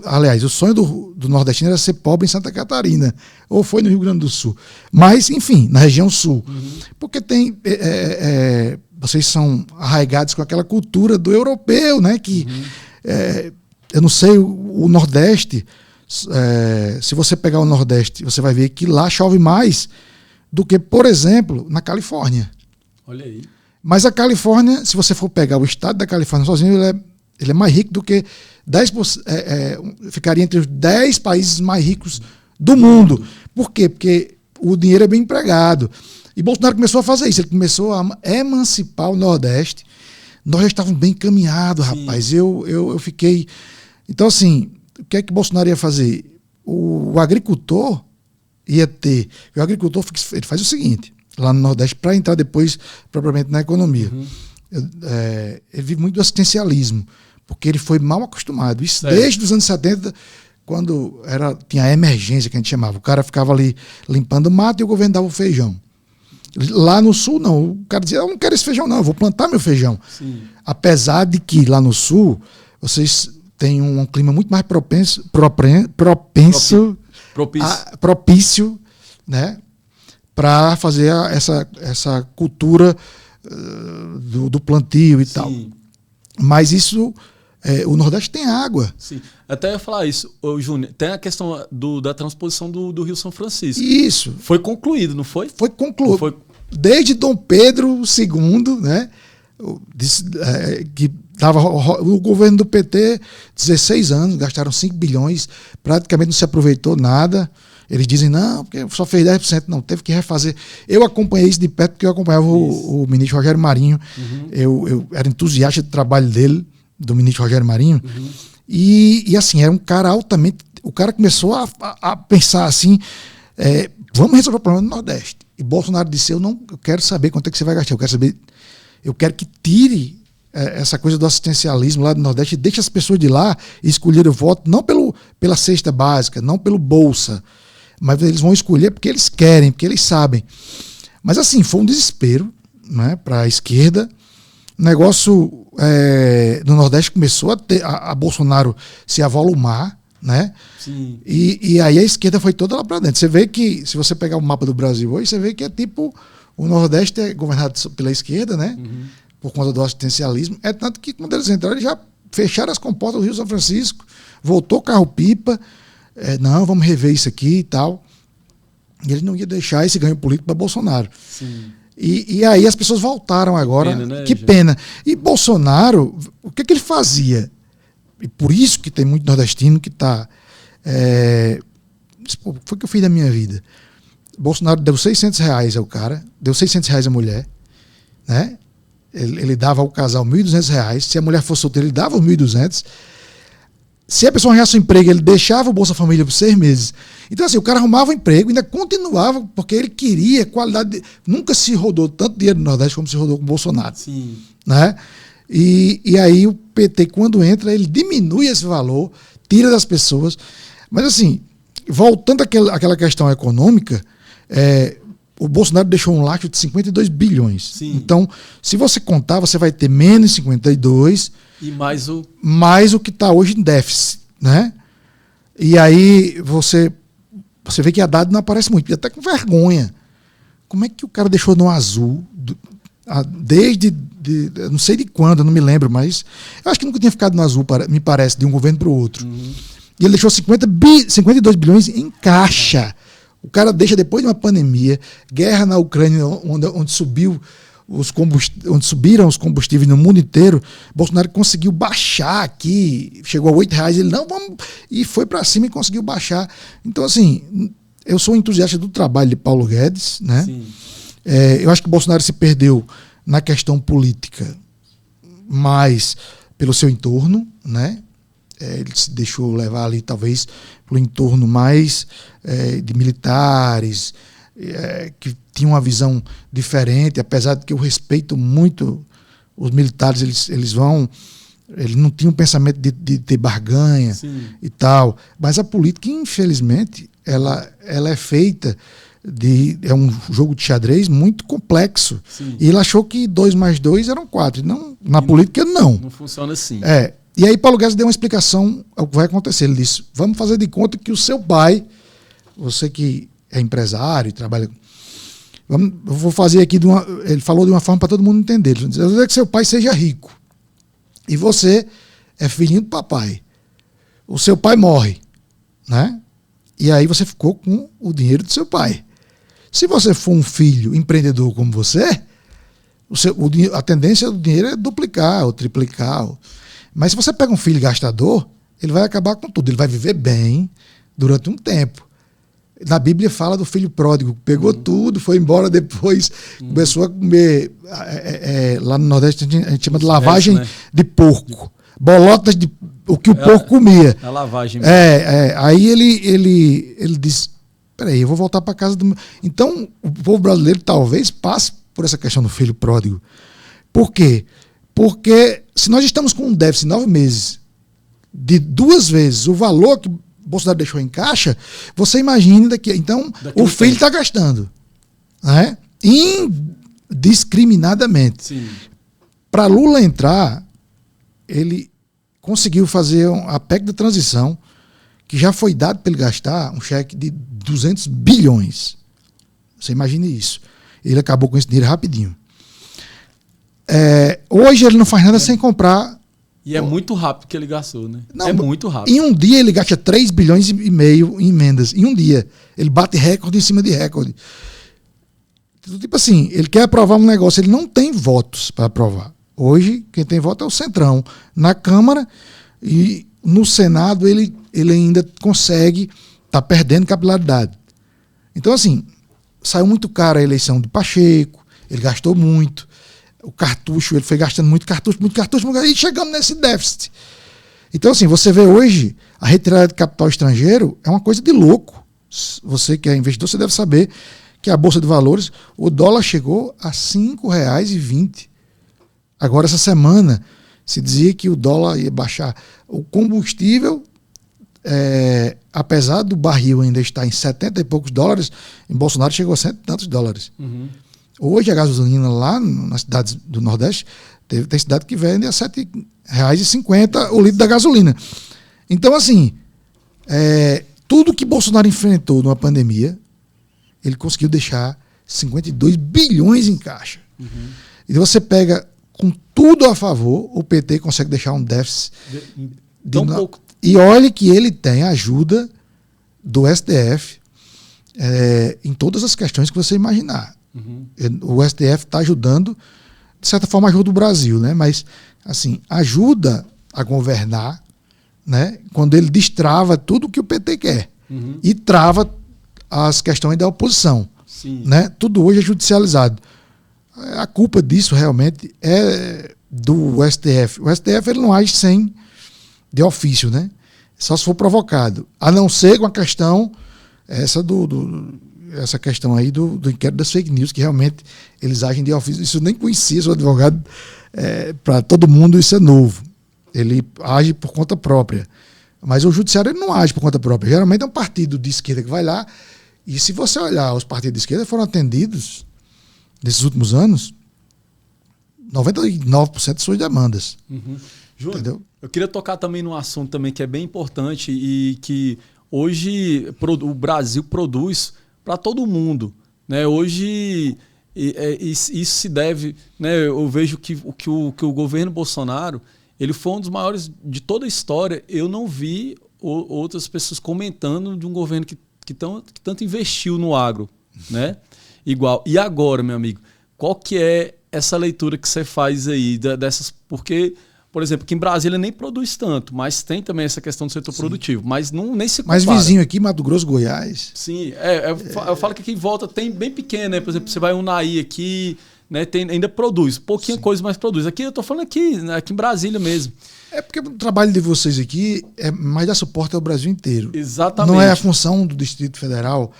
Aliás, o sonho do nordestino era ser pobre em Santa Catarina, ou foi no Rio Grande do Sul. Mas, enfim, na região sul. Uhum. Porque vocês são arraigados com aquela cultura do europeu, né? Que, eu não sei, o Nordeste, se você pegar o Nordeste, você vai ver que lá chove mais do que, por exemplo, na Califórnia.
Olha aí.
Mas a Califórnia, se você for pegar o estado da Califórnia sozinho, Ele é mais rico do que 10%, ficaria entre os 10 países mais ricos do mundo. Por quê? Porque o dinheiro é bem empregado. E Bolsonaro começou a fazer isso. Ele começou a emancipar o Nordeste. Nós já estávamos bem encaminhados, rapaz. Eu fiquei... Então, assim, o que é que Bolsonaro ia fazer? O agricultor ia ter... O agricultor ele faz o seguinte, lá no Nordeste, para entrar depois propriamente na economia. Ele vive muito do assistencialismo, porque ele foi mal acostumado. Isso desde os anos 70, quando tinha a emergência, que a gente chamava. O cara ficava ali limpando o mato e o governo dava o feijão. Lá no Sul, não. O cara dizia, eu não quero esse feijão, não. Eu vou plantar meu feijão. Sim. Apesar de que lá no Sul, vocês têm um clima muito mais propício, né, para fazer essa cultura do plantio e Sim. tal. Mas isso... o Nordeste tem água.
Sim. Até ia falar isso, Júnior. Tem a questão da transposição do Rio São Francisco.
Isso.
Foi concluído, não foi?
Foi concluído. Desde Dom Pedro II, né? Que estava o governo do PT, 16 anos, gastaram 5 bilhões, praticamente não se aproveitou nada. Eles dizem, não, porque só fez 10%, não, teve que refazer. Eu acompanhei isso de perto, porque eu acompanhava o ministro Rogério Marinho. Eu era entusiasta do trabalho dele, do ministro Rogério Marinho, e assim, era um cara altamente... O cara começou a pensar assim, vamos resolver o problema do Nordeste. E Bolsonaro disse, eu quero saber quanto é que você vai gastar, eu quero que tire essa coisa do assistencialismo lá do Nordeste e deixe as pessoas de lá escolherem o voto, não pela cesta básica, não pelo Bolsa, mas eles vão escolher porque eles querem, porque eles sabem. Mas assim, foi um desespero, né, para a esquerda. O negócio no Nordeste começou a Bolsonaro se avolumar, né?
Sim.
E aí a esquerda foi toda lá para dentro. Você vê que, se você pegar o mapa do Brasil hoje, você vê que é tipo, o Nordeste é governado pela esquerda, né? Por conta do assistencialismo. É tanto que quando eles entraram, eles já fecharam as comportas do Rio São Francisco, voltou carro-pipa, não, vamos rever isso aqui e tal. E ele não ia deixar esse ganho político para Bolsonaro.
Sim.
E aí as pessoas voltaram agora.
Pena, né,
que gente? Pena. E Bolsonaro, o que ele fazia? E por isso que tem muito nordestino que está... foi o que eu fiz da minha vida. Bolsonaro deu R$600 ao cara, deu R$600 à mulher, né? Ele dava ao casal R$1.200. Se a mulher fosse solteira, ele dava os R$1.200. Se a pessoa arranjasse um emprego, ele deixava o Bolsa Família por 6 meses. Então, assim, o cara arrumava um emprego, ainda continuava, porque ele queria qualidade. Nunca se rodou tanto dinheiro no Nordeste como se rodou com o Bolsonaro.
Sim.
Né? E aí o PT, quando entra, ele diminui esse valor, tira das pessoas. Mas, assim, voltando àquela questão econômica, o Bolsonaro deixou um lastro de 52 bilhões.
Sim.
Então, se você contar, você vai ter menos 52
e mais
o que está hoje em déficit, né? E aí você vê que a Haddad não aparece muito, e até com vergonha. Como é que o cara deixou no azul desde não sei de quando, eu não me lembro, mas eu acho que nunca tinha ficado no azul, me parece, de um governo para o outro. E ele deixou 52 bilhões em caixa. O cara deixa depois de uma pandemia, guerra na Ucrânia, onde subiram os combustíveis no mundo inteiro. Bolsonaro conseguiu baixar aqui, chegou a R$8, ele não, vamos, e foi para cima e conseguiu baixar. Então, assim, eu sou entusiasta do trabalho de Paulo Guedes, né? Eu acho que o Bolsonaro se perdeu na questão política, mais pelo seu entorno, né? Ele se deixou levar ali, talvez, pelo entorno mais de militares, que tinham uma visão diferente, apesar de que eu respeito muito os militares, eles não tinham pensamento de ter barganha.
Sim.
E tal. Mas a política, infelizmente, ela é feita é um jogo de xadrez muito complexo.
Sim.
E ele achou que 2 mais 2 eram 4. Não, na política, não.
Não funciona assim.
E aí Paulo Guedes deu uma explicação ao que vai acontecer. Ele disse, vamos fazer de conta que o seu pai, você que é empresário e trabalha... eu vou fazer aqui, ele falou de uma forma para todo mundo entender. Ele disse, eu quero que seu pai seja rico. E você é filhinho do papai. O seu pai morre, né? E aí você ficou com o dinheiro do seu pai. Se você for um filho empreendedor como você, a tendência do dinheiro é duplicar ou triplicar. Mas se você pega um filho gastador, ele vai acabar com tudo. Ele vai viver bem durante um tempo. Na Bíblia fala do filho pródigo, pegou tudo, foi embora depois, começou a comer. Lá no Nordeste a gente chama de lavagem de porco. Bolotas de o que o porco comia.
A lavagem.
Aí ele disse: peraí, eu vou voltar para casa do meu. Então, o povo brasileiro talvez passe por essa questão do filho pródigo. Por quê? Porque se nós estamos com um déficit 9 meses de 2 vezes o valor que Bolsonaro deixou em caixa, você imagina daqui. Então, o filho está gastando. Né? Indiscriminadamente. Para Lula entrar, ele conseguiu fazer a PEC da transição, que já foi dado para ele gastar um cheque de 200 bilhões. Você imagina isso. Ele acabou com esse dinheiro rapidinho. Hoje ele não faz nada sem comprar.
E é muito rápido que ele gastou, né? Não, muito rápido.
Em um dia ele gasta 3 bilhões e meio em emendas. Em um dia. Ele bate recorde em cima de recorde. Tipo assim, ele quer aprovar um negócio, ele não tem votos para aprovar. Hoje, quem tem voto é o Centrão. Na Câmara e no Senado ele ainda consegue, está perdendo capilaridade. Então, assim, saiu muito caro a eleição de Pacheco, ele gastou muito. O cartucho, ele foi gastando muito cartucho, e chegamos nesse déficit. Então, assim, você vê hoje, a retirada de capital estrangeiro é uma coisa de louco. Você que é investidor, você deve saber que a Bolsa de Valores, o dólar chegou a R$ 5,20. Agora, essa semana, se dizia que o dólar ia baixar. O combustível, apesar do barril ainda estar em 70 e poucos dólares, em Bolsonaro chegou a 100 e tantos dólares. Hoje a gasolina lá nas cidades do Nordeste, tem cidade que vende a R$ 7,50 o litro da gasolina. Então, assim, tudo que Bolsonaro enfrentou numa pandemia, ele conseguiu deixar 52 bilhões em caixa. E você pega com tudo a favor, o PT consegue deixar um déficit
pouco.
E olhe que ele tem a ajuda do STF em todas as questões que você imaginar. O STF está ajudando, de certa forma ajuda o Brasil, né? Mas assim, ajuda a governar, né? Quando ele destrava tudo que o PT quer e trava as questões da oposição. Né? Tudo hoje é judicializado. A culpa disso realmente é do STF. O STF ele não age sem de ofício, né? Só se for provocado. A não ser com a questão essa questão aí do inquérito das fake news, que realmente eles agem de ofício. Isso eu nem conhecia, sou advogado, para todo mundo isso é novo. Ele age por conta própria. Mas o judiciário ele não age por conta própria. Geralmente é um partido de esquerda que vai lá, e se você olhar, os partidos de esquerda foram atendidos nesses últimos anos, 99% de suas demandas.
Júnior, entendeu? Eu queria tocar também num assunto também que é bem importante e que hoje o Brasil produz para todo mundo, né? Hoje isso se deve, né? Eu vejo que o governo Bolsonaro ele foi um dos maiores de toda a história. Eu não vi outras pessoas comentando de um governo que tanto investiu no agro, né? Igual. E agora, meu amigo, qual que é essa leitura que você faz aí dessas? Porque, por exemplo, aqui em Brasília nem produz tanto, mas tem também essa questão do setor produtivo, mas nem se compara.
Mas vizinho aqui, Mato Grosso, Goiás.
Sim, eu falo que aqui em volta tem bem pequeno, né? Por exemplo, você vai Unai aqui, né? Ainda produz, pouquinha coisa, mas produz. Aqui eu tô falando aqui em Brasília mesmo. É
porque o trabalho de vocês aqui é mais dar suporte ao Brasil inteiro.
Exatamente.
Não é a função do Distrito Federal.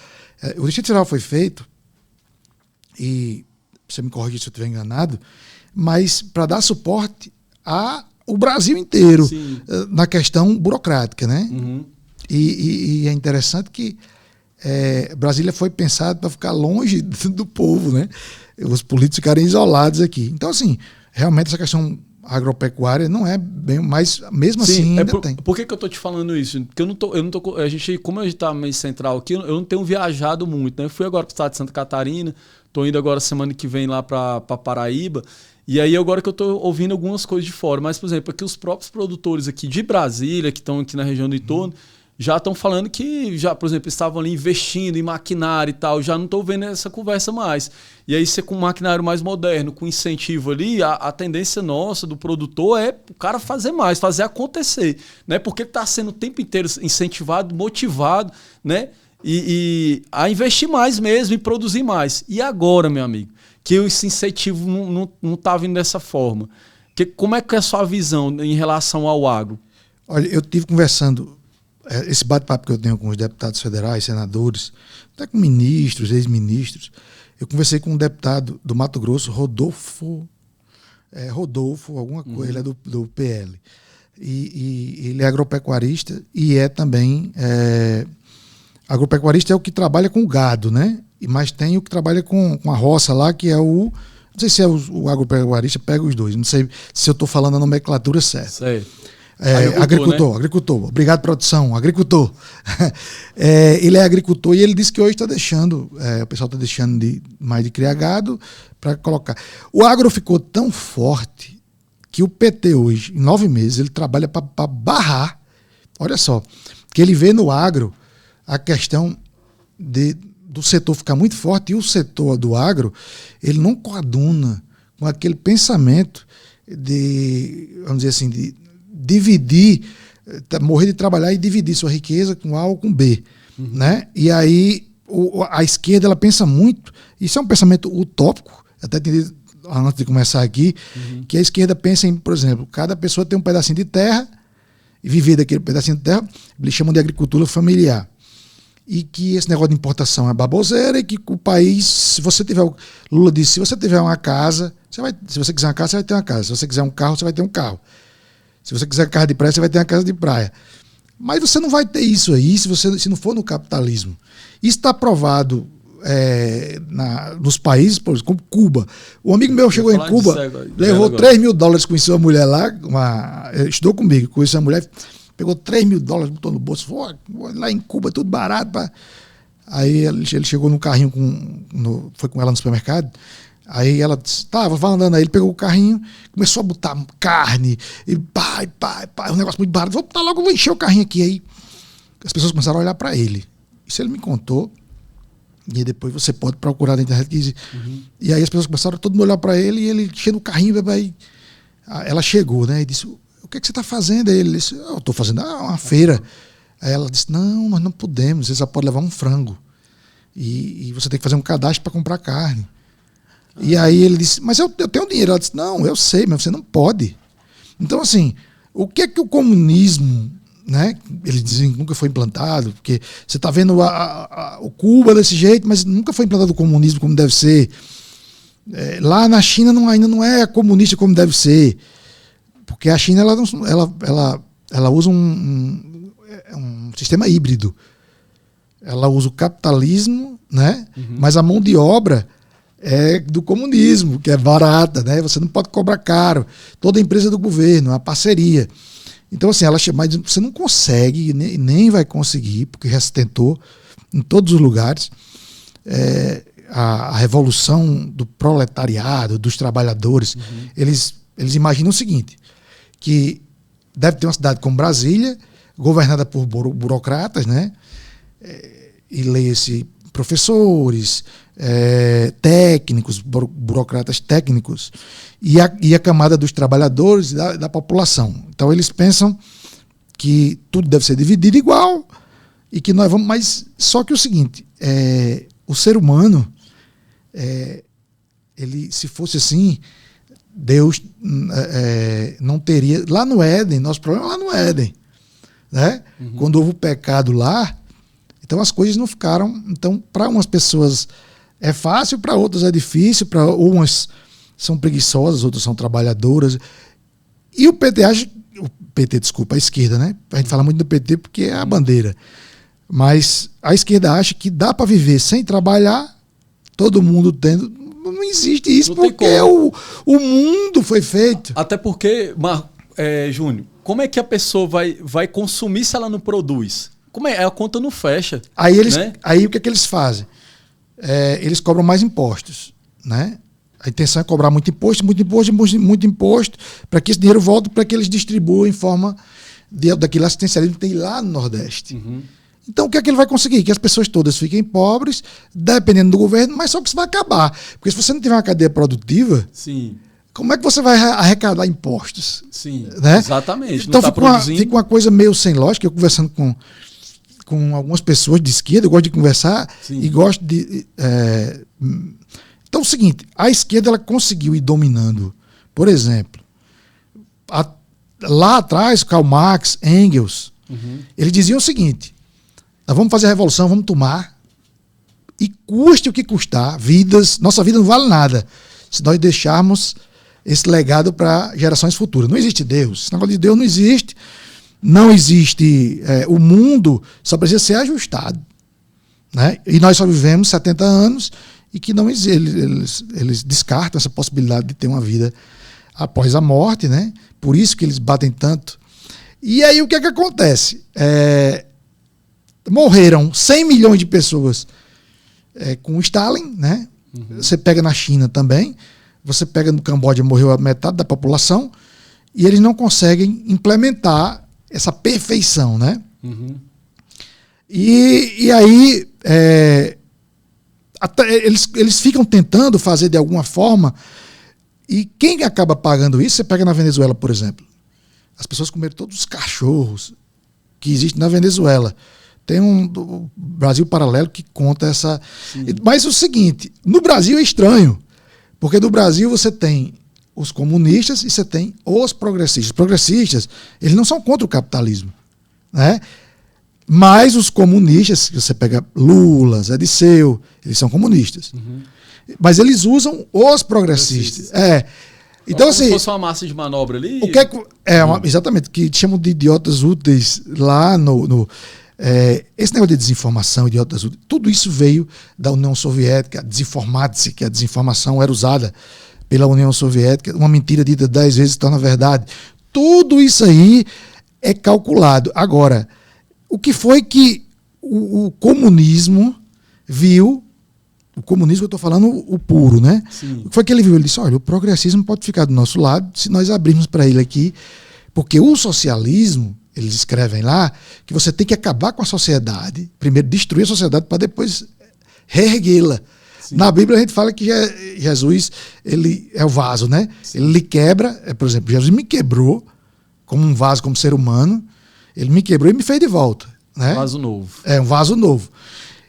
O Distrito Federal foi feito, e você me corrige se eu estiver enganado, mas para dar suporte ao Brasil inteiro na questão burocrática, né? E é interessante que Brasília foi pensado para ficar longe do povo, né? Os políticos ficarem isolados aqui. Então, assim, realmente essa questão agropecuária não é bem, mas mesmo assim ainda tem.
Por que eu tô te falando isso? Porque eu não tô, a gente, como a gente tá meio central aqui, eu não tenho viajado muito, né? Eu fui agora para o estado de Santa Catarina, tô indo agora semana que vem lá para Paraíba, e aí agora que eu tô ouvindo algumas coisas de fora, mas por exemplo, aqui os próprios produtores aqui de Brasília, que estão aqui na região do entorno, já estão falando que, já, por exemplo, estavam ali investindo em maquinário e tal, já não estou vendo essa conversa mais. E aí você com um maquinário mais moderno, com incentivo ali, a tendência nossa do produtor é o cara fazer mais, fazer acontecer, né? Porque está sendo o tempo inteiro incentivado, motivado, né? E a investir mais mesmo e produzir mais. E agora, meu amigo, que esse incentivo não está vindo dessa forma, como é que é a sua visão em relação ao agro?
Olha, eu estive conversando, esse bate-papo que eu tenho com os deputados federais, senadores, até com ministros, ex-ministros. Eu conversei com um deputado do Mato Grosso, Rodolfo, alguma coisa, ele é do PL. E ele é agropecuarista e é também... agropecuarista é o que trabalha com gado, né? Mas tem o que trabalha com a roça lá, que é o... Não sei se é o agropecuarista, pega os dois. Não sei se eu estou falando a nomenclatura certa.
Sei.
Agricultor, né? Agricultor. Obrigado, produção. Agricultor. Ele é agricultor e ele disse que hoje está deixando, o pessoal está deixando mais de criar gado para colocar. O agro ficou tão forte que o PT hoje, em 9 meses, ele trabalha para barrar. Olha só, que ele vê no agro a questão do setor ficar muito forte, e o setor do agro, ele não coaduna com aquele pensamento de, vamos dizer assim, de dividir, morrer de trabalhar e dividir sua riqueza com A ou com B. Né? E aí a esquerda ela pensa muito, isso é um pensamento utópico, até entendi antes de começar aqui, que a esquerda pensa em, por exemplo, cada pessoa tem um pedacinho de terra e viver daquele pedacinho de terra, eles chamam de agricultura familiar. E que esse negócio de importação é baboseira e que o país, se você tiver... Lula disse, se você tiver uma casa, se você quiser uma casa, você vai ter uma casa. Se você quiser um carro, você vai ter um carro. Se você quiser casa de praia, você vai ter uma casa de praia. Mas você não vai ter isso aí se não for no capitalismo. Isso está provado nos países, por exemplo, como Cuba. Um amigo meu chegou em Cuba, levou $3.000, conheceu uma mulher lá, estudou comigo, conheceu uma mulher... Pegou $3.000, botou no bolso, foi lá em Cuba, tudo barato. Aí ele chegou no carrinho, foi com ela no supermercado. Aí ela estava andando, aí ele pegou o carrinho, começou a botar carne, e pá, um negócio muito barato. Vou botar logo, vou encher o carrinho aqui. Aí as pessoas começaram a olhar para ele. Isso ele me contou, e depois você pode procurar na internet. E aí as pessoas começaram todo mundo a olhar para ele, e ele enchendo o carrinho. Aí ela chegou, né, e disse... O que você está fazendo? Aí ele disse, eu estou fazendo uma feira. Aí ela disse, não, nós não podemos, você só pode levar um frango. E você tem que fazer um cadastro para comprar carne. E aí ele disse, mas eu tenho dinheiro. Ela disse, não, eu sei, mas você não pode. Então, assim, o que é que o comunismo, né? Eles dizem que nunca foi implantado, porque você está vendo o Cuba desse jeito, mas nunca foi implantado o comunismo como deve ser. Lá na China ainda não é comunista como deve ser. Porque a China ela usa um sistema híbrido. Ela usa o capitalismo, né? Mas a mão de obra é do comunismo, que é barata, né? Você não pode cobrar caro. Toda empresa do governo, é uma parceria. Então, assim, mas você não consegue, nem vai conseguir, porque já se tentou em todos os lugares. A revolução do proletariado, dos trabalhadores, eles imaginam o seguinte, que deve ter uma cidade como Brasília, governada por burocratas, né? E leia-se professores, técnicos, burocratas técnicos, e a camada dos trabalhadores e da população. Então eles pensam que tudo deve ser dividido igual e que nós vamos... Mas só que o seguinte, o ser humano, ele, se fosse assim... Deus não teria... Lá no Éden, nosso problema é lá no Éden. Né? Quando houve o pecado lá, então as coisas não ficaram... Então, para umas pessoas é fácil, para outras é difícil, para umas são preguiçosas, outras são trabalhadoras. E o PT acha... a esquerda, né? A gente fala muito do PT porque é a bandeira. Mas a esquerda acha que dá para viver sem trabalhar, todo mundo tendo... Não existe isso, não, porque o mundo foi feito.
Até porque, Júnior, como é que a pessoa vai consumir se ela não produz? Como é? A conta não fecha.
Aí, aí o que é que eles fazem? Eles cobram mais impostos. Né? A intenção é cobrar muito imposto, para que esse dinheiro volte, para que eles distribuam em forma daquele assistencialismo que tem lá no Nordeste. Então, o que é que ele vai conseguir? Que as pessoas todas fiquem pobres, dependendo do governo, mas só que isso vai acabar. Porque se você não tiver uma cadeia produtiva,
Sim.
como é que você vai arrecadar impostos?
Sim,
né?
exatamente.
Então, fica uma coisa meio sem lógica. Eu conversando com algumas pessoas de esquerda, eu gosto de conversar. Sim. E gosto de... Então, é o seguinte, a esquerda ela conseguiu ir dominando. Por exemplo, lá atrás, Karl Marx, Engels, eles diziam o seguinte: nós vamos fazer a revolução, vamos tomar, e custe o que custar, nossa vida não vale nada se nós deixarmos esse legado para gerações futuras. Não existe Deus. Esse negócio de Deus não existe. Não existe. O mundo só precisa ser ajustado. Né? E nós só vivemos 70 anos e que não eles descartam essa possibilidade de ter uma vida após a morte. Né? Por isso que eles batem tanto. E aí o que é que acontece? Morreram 100 milhões de pessoas com o Stalin. Né? Você pega na China também. Você pega no Camboja, morreu a metade da população, e eles não conseguem implementar essa perfeição, né? E aí eles ficam tentando fazer de alguma forma, e quem acaba pagando isso, você pega na Venezuela, por exemplo. As pessoas comeram todos os cachorros que existem na Venezuela. Tem um Brasil Paralelo que conta essa... Sim. Mas é o seguinte, no Brasil é estranho, porque no Brasil você tem os comunistas e você tem os progressistas. Os progressistas, eles não são contra o capitalismo. Né? Mas os comunistas, você pega Lula, Zé Disseu, eles são comunistas. Mas eles usam os progressistas. Então,
como
assim,
se fosse uma massa de manobra ali?
O que exatamente, que chamam de idiotas úteis lá esse negócio de desinformação, idiotas úteis, tudo isso veio da União Soviética, a desinformática, que a desinformação era usada pela União Soviética, uma mentira dita 10 vezes se torna verdade. Tudo isso aí é calculado. Agora, o que foi que o comunismo viu, o comunismo eu estou falando o puro, né? Sim. O que foi que ele viu? Ele disse, olha, o progressismo pode ficar do nosso lado se nós abrirmos para ele aqui, porque o socialismo, eles escrevem lá, que você tem que acabar com a sociedade, primeiro destruir a sociedade para depois reerguê-la. Na Bíblia a gente fala que Jesus, ele é o vaso, né? Sim. Ele lhe quebra, por exemplo, Jesus me quebrou como um vaso, como ser humano, ele me quebrou e me fez de volta. Né?
Um vaso novo.
Um vaso novo.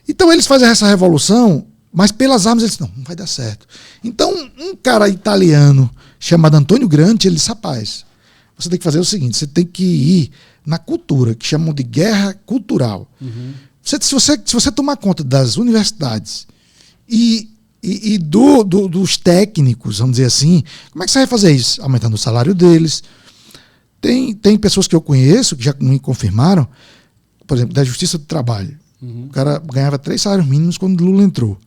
Então eles fazem essa revolução, mas pelas armas eles não vai dar certo. Então um cara italiano chamado Antônio Gramsci, ele disse, rapaz, você tem que fazer o seguinte, você tem que ir na cultura, que chamam de guerra cultural. Se você tomar conta das universidades e dos técnicos, vamos dizer assim, como é que você vai fazer isso? Aumentando o salário deles. Tem pessoas que eu conheço, que já me confirmaram, por exemplo, da Justiça do Trabalho. O cara ganhava 3 salários mínimos quando Lula entrou.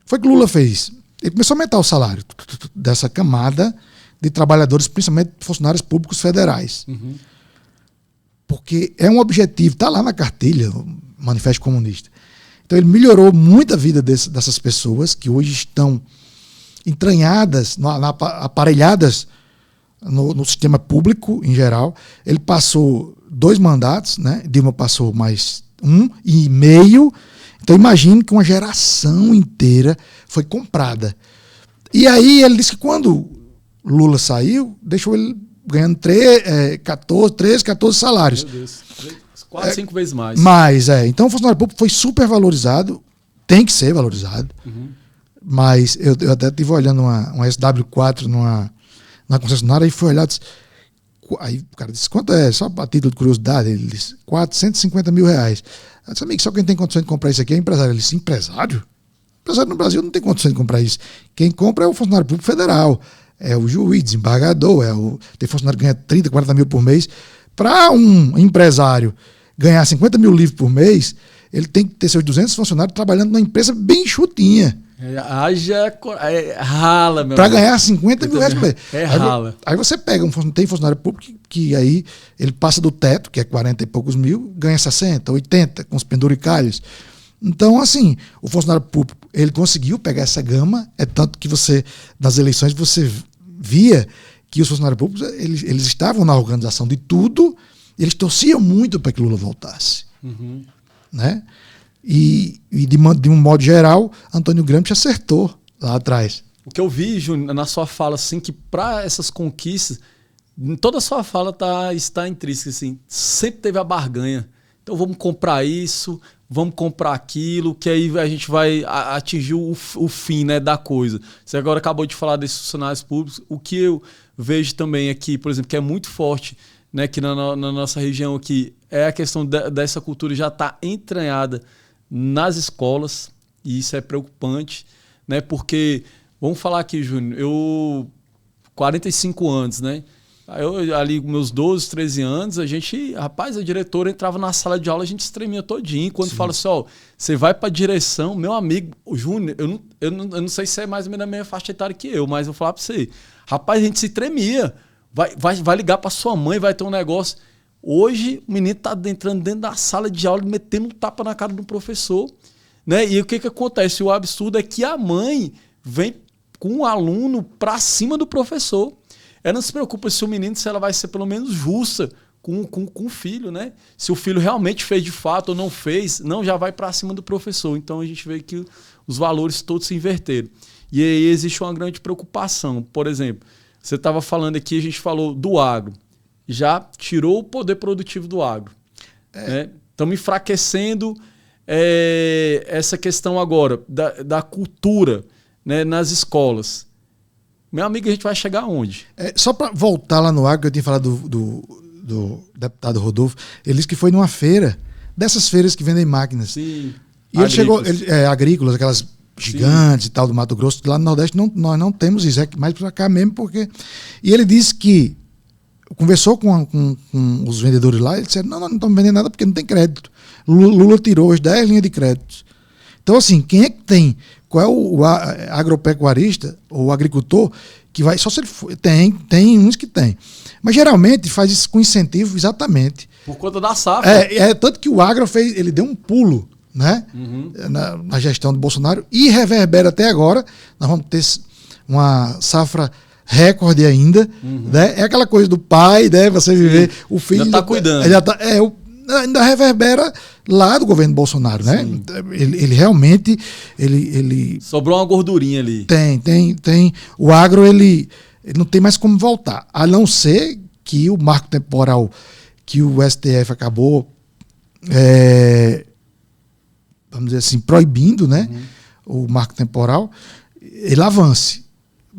Foi o que Lula fez. Ele começou a aumentar o salário dessa camada de trabalhadores, principalmente funcionários públicos federais. Porque é um objetivo, está lá na cartilha, o Manifesto Comunista. Então ele melhorou muito a vida dessas pessoas que hoje estão entranhadas, aparelhadas no sistema público em geral. Ele passou 2 mandatos, né? Dilma passou mais 1,5. Então imagine que uma geração inteira foi comprada. E aí ele disse que quando Lula saiu, deixou ele ganhando 14 salários.
Meu Deus. 4, 5 vezes mais.
Então o funcionário público foi super valorizado, tem que ser valorizado. Mas eu até estive olhando uma SW4 na concessionária e fui olhar e disse, aí o cara disse, quanto é? Só a título de curiosidade, ele disse, R$450 mil. Eu disse, amigo, só quem tem condições de comprar isso aqui é empresário. Ele disse, empresário? Empresário no Brasil não tem condições de comprar isso. Quem compra é o funcionário público federal. É o juiz, desembargador, tem funcionário que ganha 30, 40 mil por mês. Para um empresário ganhar 50 mil livres por mês, ele tem que ter seus 200 funcionários trabalhando numa empresa bem enxutinha.
Rala, meu
para ganhar 50 mil reais por mês.
Rala.
Aí você pega, tem funcionário público que aí ele passa do teto, que é 40 e poucos mil, ganha 60, 80, com os penduricalhos. Então, assim, o funcionário público, ele conseguiu pegar essa gama, é tanto que nas eleições, você via que os funcionários públicos, eles estavam na organização de tudo, eles torciam muito para que Lula voltasse. Né? E de um modo geral, Antônio Gramsci acertou lá atrás.
O que eu vi, Júnior, na sua fala, assim, que para essas conquistas, em toda a sua fala está intrínseca, assim, sempre teve a barganha. Então vamos comprar isso, vamos comprar aquilo, que aí a gente vai atingir o fim, né, da coisa. Você agora acabou de falar desses funcionários públicos. O que eu vejo também aqui, por exemplo, que é muito forte, né, aqui na nossa região aqui, é a questão dessa cultura já está entranhada nas escolas, e isso é preocupante, né, porque, vamos falar aqui, Júnior, eu, 45 anos, né, eu, ali com meus 12, 13 anos, a diretora entrava na sala de aula, a gente se tremia todinho. Quando fala assim, ó, você vai pra direção, meu amigo, o Júnior, eu não sei se é mais ou menos da mesma faixa etária que eu, mas eu vou falar pra você. Rapaz, a gente se tremia. Vai ligar pra sua mãe, vai ter um negócio. Hoje, o menino tá entrando dentro da sala de aula, metendo um tapa na cara do professor, né? E o que acontece? O absurdo é que a mãe vem com o aluno pra cima do professor. Ela não se preocupa se o menino, se ela vai ser pelo menos justa com o filho, né? Se o filho realmente fez de fato ou não fez, não, já vai para cima do professor. Então a gente vê que os valores todos se inverteram. E aí existe uma grande preocupação. Por exemplo, você estava falando aqui, a gente falou do agro. Já tirou o poder produtivo do agro. Estamos enfraquecendo essa questão agora da cultura, né, nas escolas. Meu amigo, a gente vai chegar aonde?
Só para voltar lá no agro, que eu tinha falado do deputado Rodolfo, ele disse que foi numa feira, dessas feiras que vendem máquinas.
Sim.
E ele chegou, agrícolas, aquelas gigantes e tal, do Mato Grosso. Lá no Nordeste nós não temos isso, é mais para cá mesmo, porque... E ele disse que conversou com os vendedores lá, eles disseram, não estamos vendendo nada porque não tem crédito. Lula tirou as 10 linhas de créditos. Então, assim, quem é que tem? Qual é o agropecuarista ou agricultor que vai... Só se ele for, tem uns que tem. Mas geralmente faz isso com incentivo exatamente.
Por conta da safra.
Tanto que o agro ele deu um pulo, né? Na gestão do Bolsonaro e reverbera até agora. Nós vamos ter uma safra recorde ainda. Né? É aquela coisa do pai, né? Você viver, o filho...
Já está cuidando.
Ainda reverbera lá do governo Bolsonaro, né? Ele realmente... Ele
sobrou uma gordurinha ali.
Tem. O agro, ele não tem mais como voltar. A não ser que o marco temporal que o STF acabou, vamos dizer assim, proibindo, né? O marco temporal, ele avance.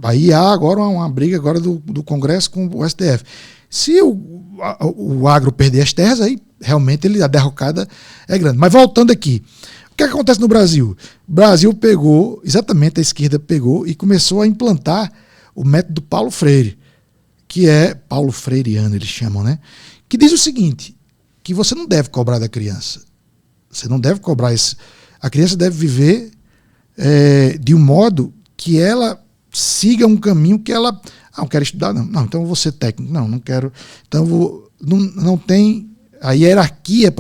Aí há agora uma briga agora do Congresso com o STF. Se o agro perder as terras, aí realmente a derrocada é grande. Mas voltando aqui, o que acontece no Brasil? O Brasil pegou, exatamente a esquerda pegou e começou a implantar o método Paulo Freire, que é Paulo Freireano, eles chamam, né? Que diz o seguinte, que você não deve cobrar da criança. Você não deve cobrar isso. A criança deve viver de um modo que ela siga um caminho que ela... não quero estudar, não, então eu vou ser técnico. Não quero. Então não tem a hierarquia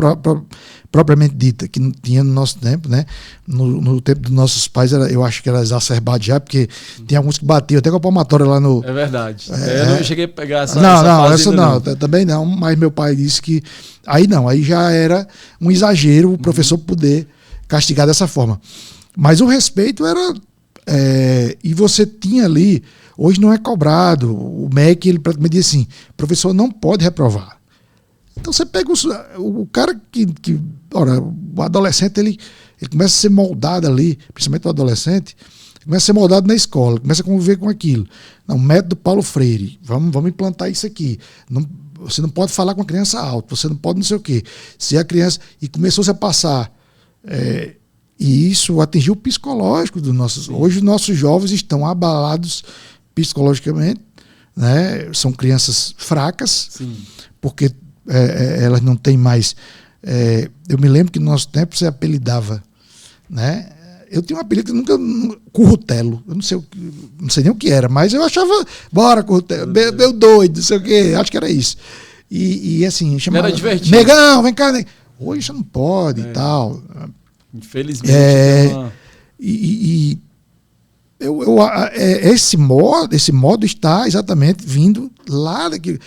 propriamente dita, que não tinha no nosso tempo, né? No tempo dos nossos pais, eu acho que era exacerbado já, porque tinha alguns que batiam até com a palmatória lá no...
É verdade. Eu não cheguei a pegar essa
fase não, também não, mas meu pai disse que... Aí já era um exagero o professor poder castigar dessa forma. Mas o respeito era... e você tinha ali... Hoje não é cobrado. O MEC, ele praticamente diz assim, professor não pode reprovar. Então você pega o cara ora, o adolescente, ele começa a ser moldado ali, principalmente o adolescente, começa a ser moldado na escola, começa a conviver com aquilo. Não, método Paulo Freire, vamos implantar isso aqui. Você não pode falar com a criança alto, você não pode não sei o quê. Se a criança... E começou-se a passar... e isso atingiu o psicológico dos nossos... Sim. Hoje os nossos jovens estão abalados psicologicamente, né? São crianças fracas. Sim. Porque elas não têm mais... eu me lembro que no nosso tempo você apelidava, né? Eu tinha um apelido que Currutelo. Eu não sei nem o que era, mas eu achava, bora, Currutelo, meu doido, não sei o quê, acho que era isso. E assim, chamava...
Era divertido.
Negão, vem cá, negão. Hoje você não pode e tal.
Infelizmente.
Esse modo está exatamente vindo lá daquilo.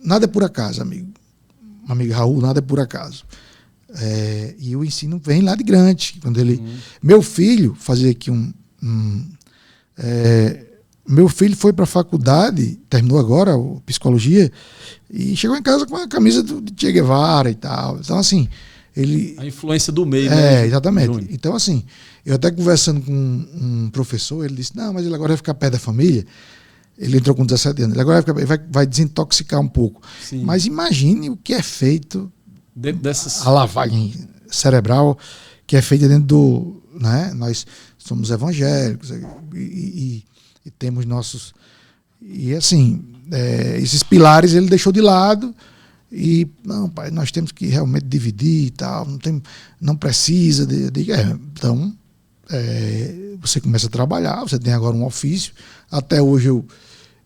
Nada é por acaso, amigo. amigo Raul, nada é por acaso. E o ensino vem lá de grande. Quando ele, meu filho, fazer aqui meu filho foi para a faculdade, terminou agora psicologia, e chegou em casa com a camisa de Che Guevara e tal. Então, assim,
a influência do meio, né?
Exatamente. Júnior. Então, assim, eu até conversando com um professor, ele disse, não, mas ele agora vai ficar perto da família. Ele entrou com 17 anos. Ele agora vai desintoxicar um pouco. Sim. Mas imagine o que é feito a lavagem cerebral que é feita dentro do... Né? Nós somos evangélicos e temos nossos... E assim, esses pilares ele deixou de lado e, não, pai, nós temos que realmente dividir e tal, não precisa então, você começa a trabalhar, você tem agora um ofício. Até hoje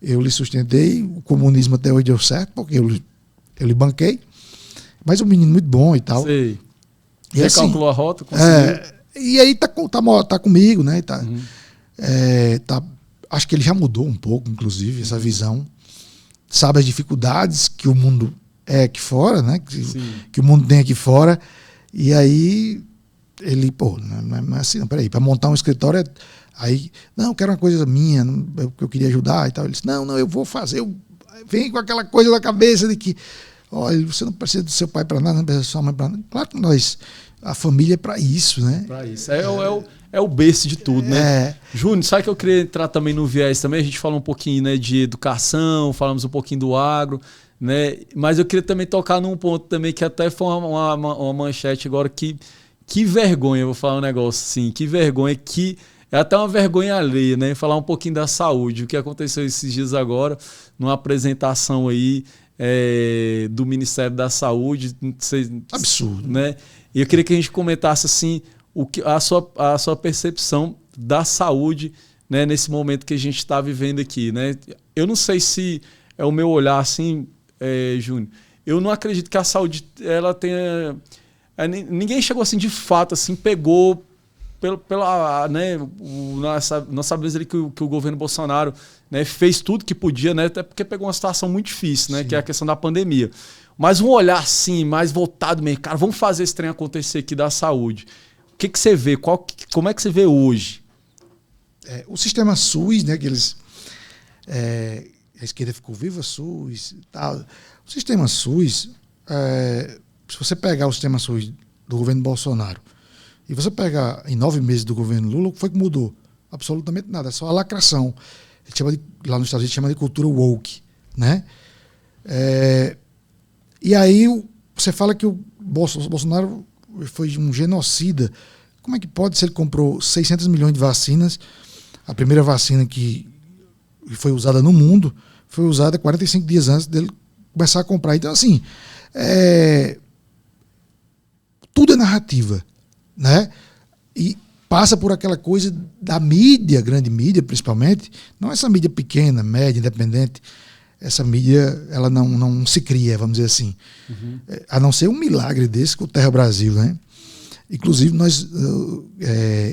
eu lhe sustentei, o comunismo até hoje deu certo, porque eu lhe banquei. Mas um menino muito bom e tal.
Sei.
E assim,
calculou a rota, conseguiu.
E aí tá comigo, né? Acho que ele já mudou um pouco, inclusive, essa visão. Sabe as dificuldades que o mundo é aqui fora, né? Que o mundo tem aqui fora. E aí ele, não é assim, não, peraí, para montar um escritório aí, não, eu quero uma coisa minha, eu queria ajudar e tal. Ele disse, não, eu vou fazer. Vem com aquela coisa na cabeça de que, olha, você não precisa do seu pai para nada, não precisa da sua mãe para nada. Claro que a família é para isso, né?
Para isso. É o berço de tudo, né? Júnior, sabe que eu queria entrar também no viés também? A gente falou um pouquinho, né, de educação, falamos um pouquinho do agro, né? Mas eu queria também tocar num ponto também que até foi uma manchete agora que vergonha, eu vou falar um negócio assim, que vergonha, que é até uma vergonha alheia, né? Falar um pouquinho da saúde, o que aconteceu esses dias agora, numa apresentação aí do Ministério da Saúde.
Absurdo.
Né? E eu queria que a gente comentasse assim, a sua percepção da saúde, né, nesse momento que a gente está vivendo aqui. Né? Eu não sei se é o meu olhar assim, Júnior. Eu não acredito que a saúde ela tenha... ninguém chegou assim de fato, assim, pegou né, nós sabemos ali que o governo Bolsonaro, né, fez tudo que podia, né, até porque pegou uma situação muito difícil, né, que é a questão da pandemia. Mas um olhar assim, mais voltado mesmo, cara, vamos fazer esse trem acontecer aqui da saúde. O que você vê? Como é que você vê hoje?
O sistema SUS, né, que eles... a esquerda ficou viva SUS e tal. O sistema SUS, se você pegar o sistema SUS do governo Bolsonaro e você pegar em 9 meses do governo Lula, o que foi que mudou? Absolutamente nada, é só a lacração. Lá nos Estados Unidos chama de cultura woke, né? E aí você fala que o Bolsonaro foi um genocida. Como é que pode, se ele comprou 600 milhões de vacinas? A primeira vacina que foi usada no mundo foi usada 45 dias antes dele começar a comprar. Então, assim, tudo é narrativa, né? E passa por aquela coisa da mídia, grande mídia principalmente, não essa mídia pequena, média, independente. Essa mídia, ela não se cria, vamos dizer assim. A não ser um milagre desse com o Terra Brasil, né? Inclusive,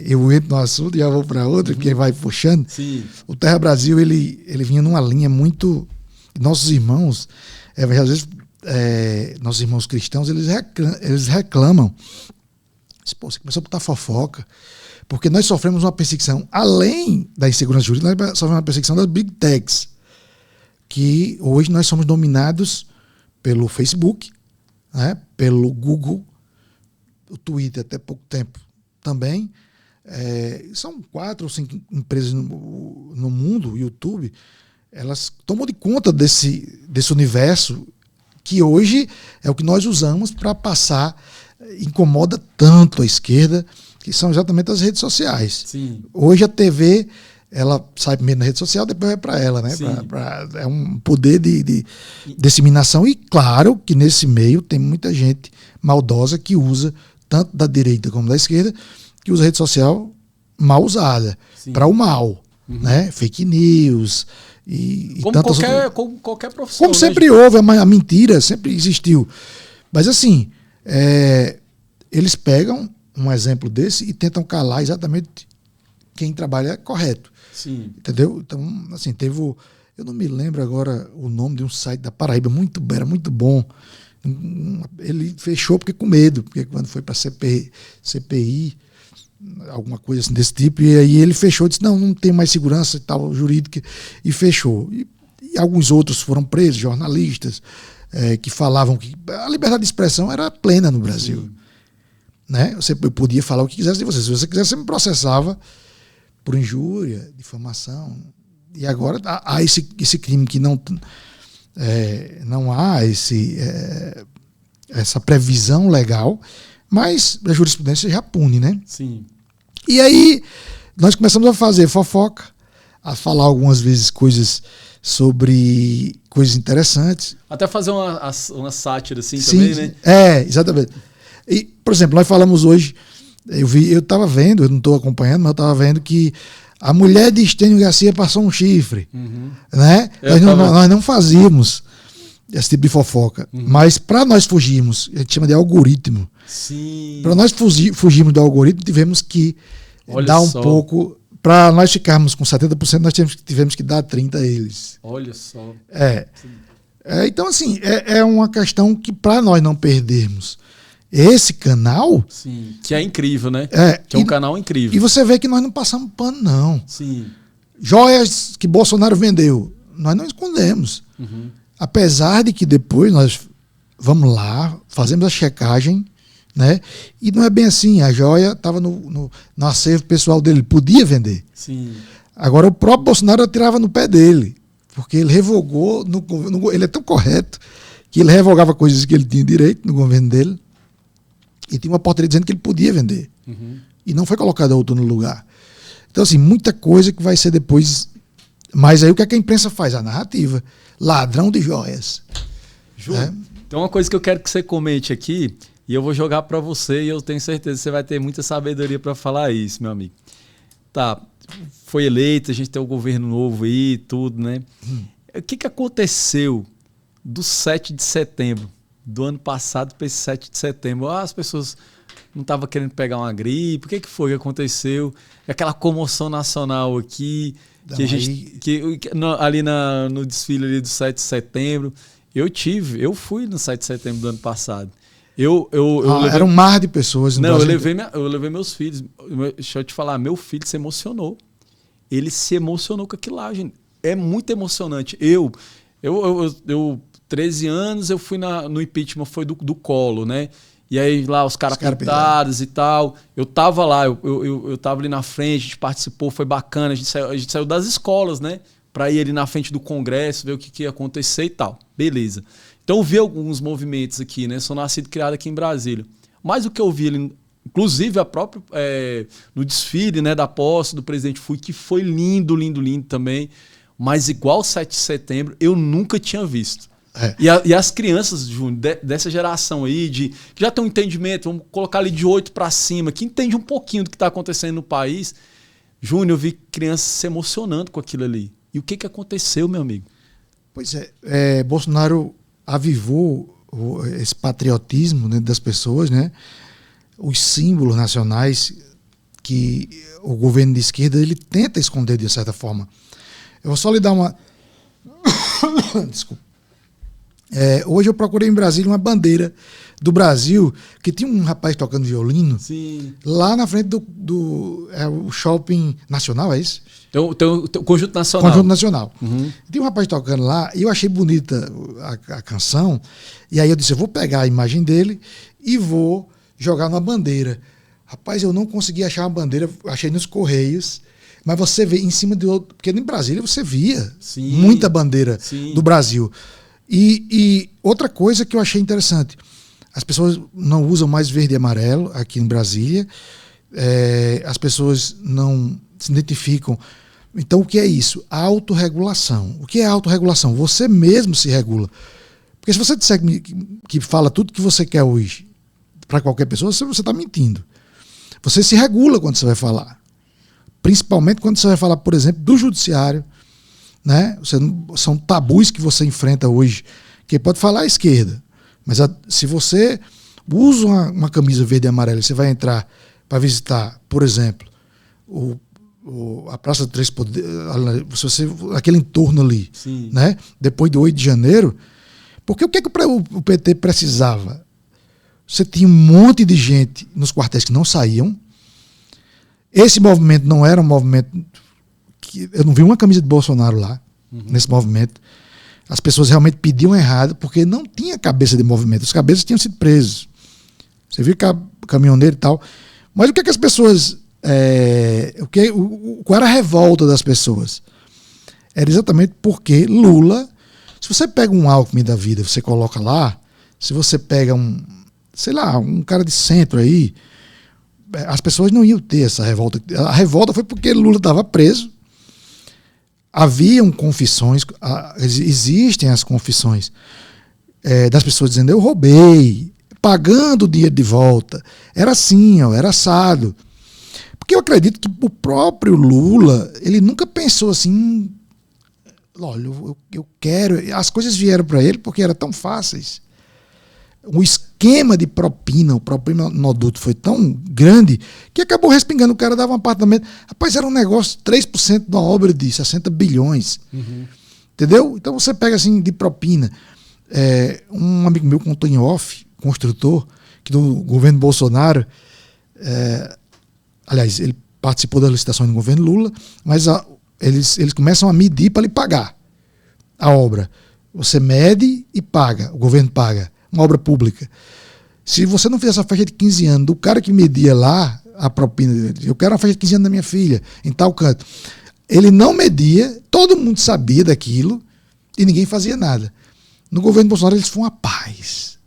eu entro no assunto e já vou para outro, porque vai puxando.
Sim.
O Terra Brasil, ele vinha numa linha muito... Nossos irmãos, às vezes, nossos irmãos cristãos, eles reclamam. Pô, você começou a botar fofoca. Porque nós sofremos uma perseguição, além da insegurança jurídica, nós sofremos uma perseguição das Big Techs. Que hoje nós somos dominados pelo Facebook, né, pelo Google, o Twitter até pouco tempo também. São 4 ou 5 empresas no mundo, o YouTube, elas tomam de conta desse universo que hoje é o que nós usamos para passar, incomoda tanto a esquerda, que são exatamente as redes sociais.
Sim.
Hoje a TV... ela sai primeiro na rede social, depois vai para ela, né? É um poder de disseminação. E claro que nesse meio tem muita gente maldosa que usa, tanto da direita como da esquerda, que usa a rede social mal usada, para o mal. Né? Fake news e
como
tantas
como qualquer profissão.
Como sempre houve, a mentira sempre existiu. Mas assim, eles pegam um exemplo desse e tentam calar exatamente quem trabalha correto.
Sim.
Entendeu? Então, assim, eu não me lembro agora o nome de um site da Paraíba, era muito bom, Ele fechou porque com medo, porque quando foi para CPI, alguma coisa assim desse tipo, e aí ele fechou, disse, não tem mais segurança e tal, jurídica, e fechou. E alguns outros foram presos, jornalistas, que falavam que a liberdade de expressão era plena no Brasil.
Sim.
Né? Você podia falar o que quisesse de você. Se você quisesse, você me processava por injúria, difamação. E agora há esse crime que não há essa previsão legal, mas a jurisprudência já pune, né?
Sim.
E aí nós começamos a fazer fofoca, a falar algumas vezes coisas sobre coisas interessantes.
Até fazer uma sátira assim
Sim,
também, né?
Exatamente. E, por exemplo, nós falamos hoje, eu estava vendo, eu não estou acompanhando, mas eu estava vendo que a mulher de Estênio Garcia passou um chifre.
Uhum.
Né? Nós não fazíamos esse tipo de fofoca. Uhum. Mas para nós fugirmos, a gente chama de algoritmo. Para nós fugirmos do algoritmo, tivemos que dar um pouco. Para nós ficarmos com 70%, nós tivemos que dar 30% a eles.
Olha só.
Então, assim, é uma questão que para nós não perdermos esse canal...
Sim, que é incrível, né? Que é um canal incrível.
E você vê que nós não passamos pano, não.
Sim.
Joias que Bolsonaro vendeu, nós não escondemos.
Uhum.
Apesar de que depois nós vamos lá, fazemos a checagem, né? E não é bem assim, a joia estava no acervo pessoal dele, podia vender.
Sim.
Agora o próprio Bolsonaro atirava no pé dele, porque ele revogou, ele é tão correto, que ele revogava coisas que ele tinha direito no governo dele, e tinha uma portaria dizendo que ele podia vender.
Uhum.
E não foi colocado outro no lugar. Então, assim, muita coisa que vai ser depois... Mas aí o que é que a imprensa faz? A narrativa. Ladrão de joias.
Ju, tem uma coisa que eu quero que você comente aqui, e eu vou jogar para você, e eu tenho certeza que você vai ter muita sabedoria para falar isso, meu amigo. Tá, foi eleito, a gente tem um governo novo aí e tudo, né? O que aconteceu do 7 de setembro, do ano passado para esse 7 de setembro? As pessoas não estavam querendo pegar uma gripe, o que foi que aconteceu? Aquela comoção nacional aqui, que a gente, ali no desfile ali do 7 de setembro, eu fui no 7 de setembro do ano passado.
Era um mar de pessoas.
Não, eu levei meus filhos. Deixa eu te falar, meu filho se emocionou. Ele se emocionou com aquilo lá, gente. É muito emocionante. Eu 13 anos, eu fui no impeachment, foi do Collor, né? E aí lá os caras pintados e tal. Eu tava lá, eu tava ali na frente, a gente participou, foi bacana. A gente saiu das escolas, né? Pra ir ali na frente do Congresso, ver o que ia acontecer e tal. Beleza. Então eu vi alguns movimentos aqui, né? Sou nascido e criado aqui em Brasília. Mas o que eu vi ali, inclusive no desfile, né, da posse do presidente Fui, que foi lindo, lindo, lindo também. Mas igual 7 de setembro, eu nunca tinha visto. E as crianças, Júnior, dessa geração aí, que já tem um entendimento, vamos colocar ali de 8 para cima, que entende um pouquinho do que está acontecendo no país. Júnior, eu vi crianças se emocionando com aquilo ali. E o que aconteceu, meu amigo?
Pois Bolsonaro avivou esse patriotismo, né, das pessoas, né? Os símbolos nacionais que o governo de esquerda ele tenta esconder de certa forma. Eu vou só lhe dar uma... Desculpa. Hoje eu procurei em Brasília uma bandeira do Brasil, que tinha um rapaz tocando violino.
Sim.
Lá na frente do Shopping Nacional, é isso?
Tem o Conjunto Nacional.
Conjunto Nacional.
Uhum.
Tinha um rapaz tocando lá, e eu achei bonita a canção, e aí eu disse, eu vou pegar a imagem dele e vou jogar numa bandeira. Rapaz, eu não consegui achar uma bandeira, achei nos Correios, mas você vê em cima de outro, porque em Brasília você via muita bandeira do Brasil. E outra coisa que eu achei interessante, as pessoas não usam mais verde e amarelo aqui em Brasília, as pessoas não se identificam. Então, o que é isso? A autorregulação. O que é a autorregulação? Você mesmo se regula. Porque se você disser que fala tudo que você quer hoje para qualquer pessoa, você está mentindo. Você se regula quando você vai falar. Principalmente quando você vai falar, por exemplo, do judiciário, né? São tabus que você enfrenta hoje, que pode falar à esquerda, mas se você usa uma camisa verde e amarela, você vai entrar para visitar, por exemplo, a Praça do Três Poderes, aquele entorno ali, né? Depois do 8 de janeiro, Porque o que o PT precisava? Você tinha um monte de gente nos quartéis que não saíam. Esse movimento não era um movimento que... Eu não vi uma camisa de Bolsonaro lá, nesse movimento. As pessoas realmente pediam errado, porque não tinha cabeça de movimento. Os cabeças tinham sido presos. Você viu caminhoneiro e tal. Mas o que as pessoas... qual era a revolta das pessoas? Era exatamente porque Lula... Se você pega um Alckmin da vida, você coloca lá, se você pega um cara de centro aí, as pessoas não iam ter essa revolta. A revolta foi porque Lula estava preso, haviam confissões, existem as confissões das pessoas dizendo, eu roubei, pagando o dinheiro de volta, era assim, era assado. Porque eu acredito que o próprio Lula, ele nunca pensou assim... Olha, eu quero... As coisas vieram para ele porque eram tão fáceis. O esquema de propina, o propinoduto foi tão grande que acabou respingando. O cara dava um apartamento. Rapaz, era um negócio, 3% de uma obra de 60 bilhões. Entendeu? Então você pega assim de propina. Um amigo meu contou em off, construtor, que no governo Bolsonaro... aliás, ele participou da licitação do governo Lula, mas... Eles começam a medir para lhe pagar a obra. Você mede e paga, o governo paga, uma obra pública. Se você não fizer essa festa de 15 anos, do cara que media lá a propina, eu quero uma festa de 15 anos da minha filha, em tal canto. Ele não media, todo mundo sabia daquilo e ninguém fazia nada. No governo Bolsonaro eles foram a paz.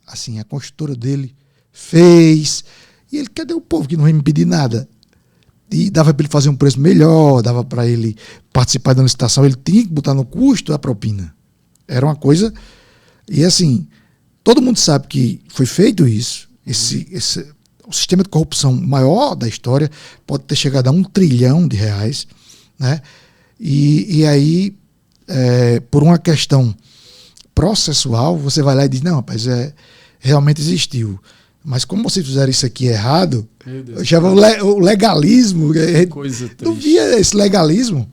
Assim, a construtora dele fez. E ele, cadê o povo que não vai me pedir nada? E dava para ele fazer um preço melhor, dava para ele participar da licitação, ele tinha que botar no custo a propina. Era uma coisa... E assim, todo mundo sabe que foi feito isso. O sistema de corrupção maior da história pode ter chegado a R$1 trilhão, né? E aí, por uma questão processual, você vai lá e diz, não, rapaz, realmente existiu. Mas como vocês fizeram isso aqui errado, já o legalismo,
coisa triste.
Não via esse legalismo.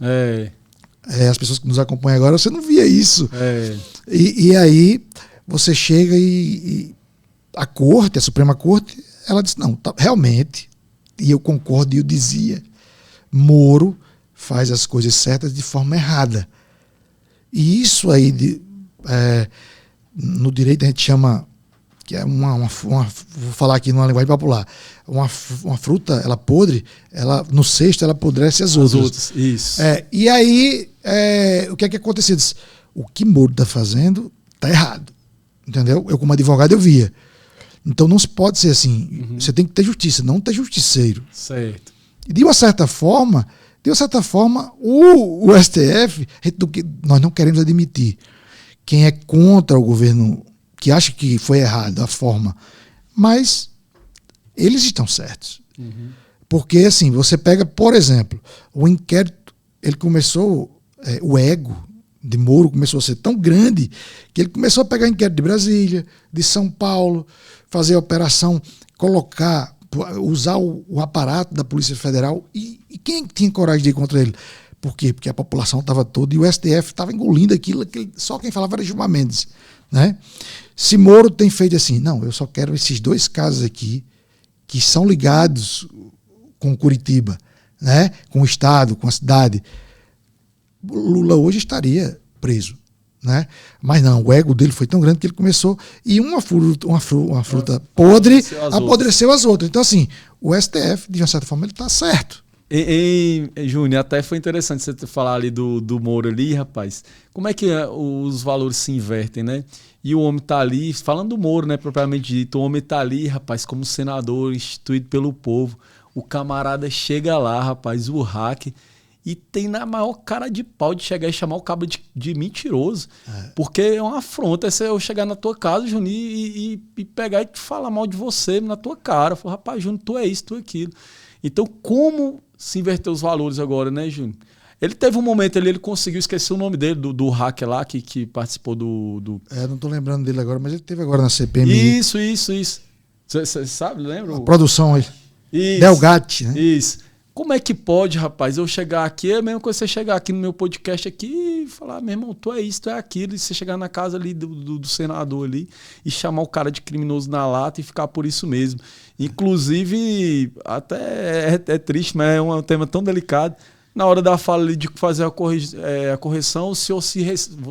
As pessoas que nos acompanham agora, você não via isso. E aí você chega e a corte, a Suprema Corte, ela disse, não, realmente, e eu concordo, e eu dizia, Moro faz as coisas certas de forma errada. E isso aí, no direito a gente chama... que é vou falar aqui numa linguagem popular, uma fruta, ela podre, no cesto ela apodrece as outras.
Isso.
E aí, o que é que aconteceu? O que Moro está fazendo está errado. Entendeu? Eu, como advogado, eu via. Então não se pode ser assim. Você tem que ter justiça, não ter justiceiro.
Certo.
E de uma certa forma, o STF, nós não queremos admitir. Quem é contra o governo, que acha que foi errado a forma, mas eles estão certos. Porque, assim, você pega, por exemplo, o inquérito, ele começou, o ego de Moro começou a ser tão grande que ele começou a pegar inquérito de Brasília, de São Paulo, fazer a operação, usar o aparato da Polícia Federal. E quem tinha coragem de ir contra ele? Por quê? Porque a população estava toda e o STF estava engolindo aquilo, só quem falava era Gilmar Mendes, né? Se Moro tem feito assim, não, eu só quero esses 2 casos aqui que são ligados com Curitiba, né? Com o Estado, com a cidade. Lula hoje estaria preso, né? Mas não, o ego dele foi tão grande que ele começou e uma fruta podre apodreceu as outras. Então, assim, o STF, de uma certa forma, ele está certo.
Júnior, até foi interessante você falar ali do Moro ali, rapaz. Como é que os valores se invertem, né? E o homem tá ali, falando do Moro, né, propriamente dito, o homem tá ali, rapaz, como senador instituído pelo povo. O camarada chega lá, rapaz, o hacker, e tem na maior cara de pau de chegar e chamar o cabo de mentiroso. Porque é uma afronta eu chegar na tua casa, Júnior, e pegar e te falar mal de você na tua cara. Falar, rapaz, Júnior, tu é isso, tu é aquilo. Então, como se inverter os valores agora, né, Júnior? Ele teve um momento ali, ele conseguiu esquecer o nome dele, do hacker lá, que participou do...
não estou lembrando dele agora, mas ele teve agora na CPMI.
Isso. Você sabe, lembra?
A produção aí. Delgatti, né?
Isso. Como é que pode, rapaz, eu chegar aqui, é a mesma coisa você chegar aqui no meu podcast aqui e falar, meu irmão, tu é isso, tu é aquilo, e você chegar na casa ali do senador ali e chamar o cara de criminoso na lata e ficar por isso mesmo. Inclusive, até é triste, mas é um tema tão delicado. Na hora da fala ali de fazer a correção, os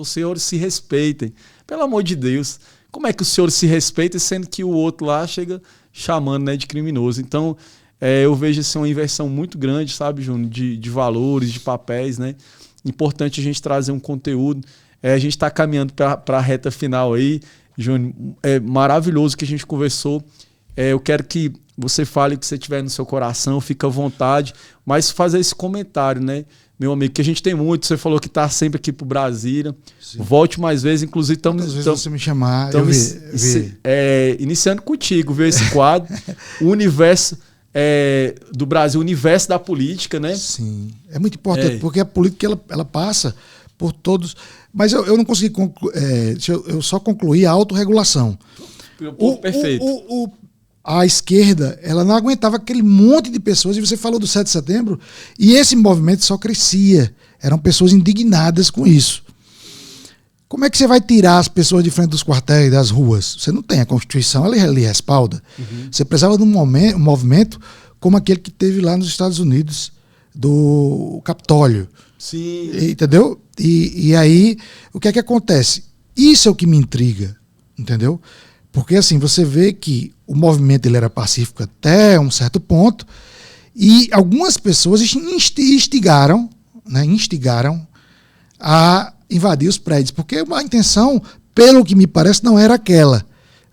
senhores se respeitem. Pelo amor de Deus, como é que o senhor se respeita sendo que o outro lá chega chamando, né, de criminoso? Então, eu vejo assim, uma inversão muito grande, sabe, Júnior, de valores, de papéis, né? Importante a gente trazer um conteúdo. A gente está caminhando para a reta final aí, Júnior. É maravilhoso que a gente conversou. Eu quero que você fale o que você tiver no seu coração, fica à vontade, mas fazer esse comentário, né, meu amigo, que a gente tem muito. Você falou que está sempre aqui para o Brasília. Sim. Volte mais vezes, inclusive
estamos. Você me chamar,
iniciando contigo, viu, esse quadro, o universo do Brasil, o universo da política, né?
Sim, é muito importante, porque a política ela passa por todos. Mas eu não consegui eu só concluí a autorregulação.
Perfeito.
A esquerda, ela não aguentava aquele monte de pessoas, e você falou do 7 de setembro, e esse movimento só crescia. Eram pessoas indignadas com isso. Como é que você vai tirar as pessoas de frente dos quartéis, das ruas? Você não tem, a Constituição, ela lhe respalda. Uhum. Você precisava de um movimento como aquele que teve lá nos Estados Unidos, do Capitólio.
Sim.
Entendeu? E aí, o que é que acontece? Isso é o que me intriga, entendeu? Porque assim, você vê que o movimento ele era pacífico até um certo ponto, e algumas pessoas instigaram a invadir os prédios, porque a intenção, pelo que me parece, não era aquela,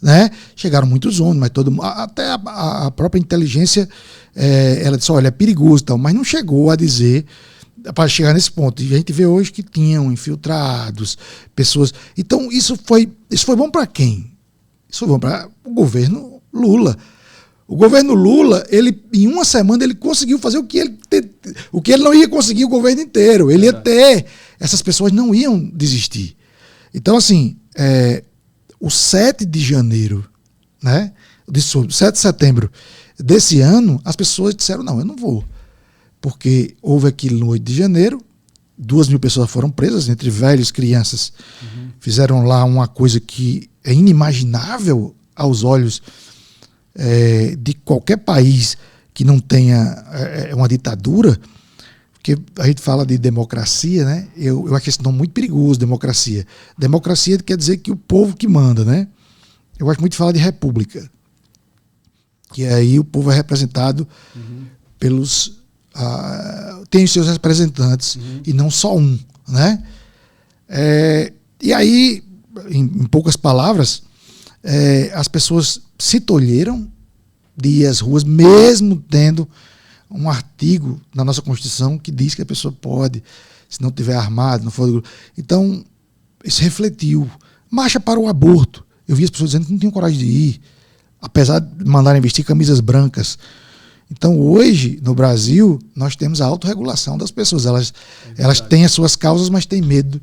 né? Chegaram muitos homens, mas até a própria inteligência, ela disse, olha, é perigoso, tal, mas não chegou a dizer para chegar nesse ponto. E a gente vê hoje que tinham infiltrados, pessoas. Então isso foi bom para quem? Isso foi bom para o governo Lula. O governo Lula, em uma semana, ele conseguiu fazer o que ele não ia conseguir o governo inteiro. Ele ia ter. Essas pessoas não iam desistir. Então, assim, o 7 de janeiro, né? 7 de setembro desse ano, as pessoas disseram, não, eu não vou. Porque houve aquilo no 8 de janeiro, 2.000 pessoas foram presas, entre velhos e crianças. Uhum. Fizeram lá uma coisa que é inimaginável aos olhos de qualquer país que não tenha uma ditadura, porque a gente fala de democracia, né? Eu acho esse nome muito perigoso, democracia. Democracia quer dizer que o povo que manda, né? Eu gosto muito de falar de república, que aí o povo é representado pelos... tem os seus representantes, e não só um, né? E aí, em poucas palavras, as pessoas se tolheram de ir às ruas, mesmo tendo um artigo na nossa Constituição que diz que a pessoa pode, se não tiver armado, não for... Então, isso refletiu. Marcha para o aborto. Eu vi as pessoas dizendo que não tinham coragem de ir, apesar de mandarem vestir camisas brancas. Então, hoje, no Brasil, nós temos a autorregulação das pessoas. Elas têm as suas causas, mas têm medo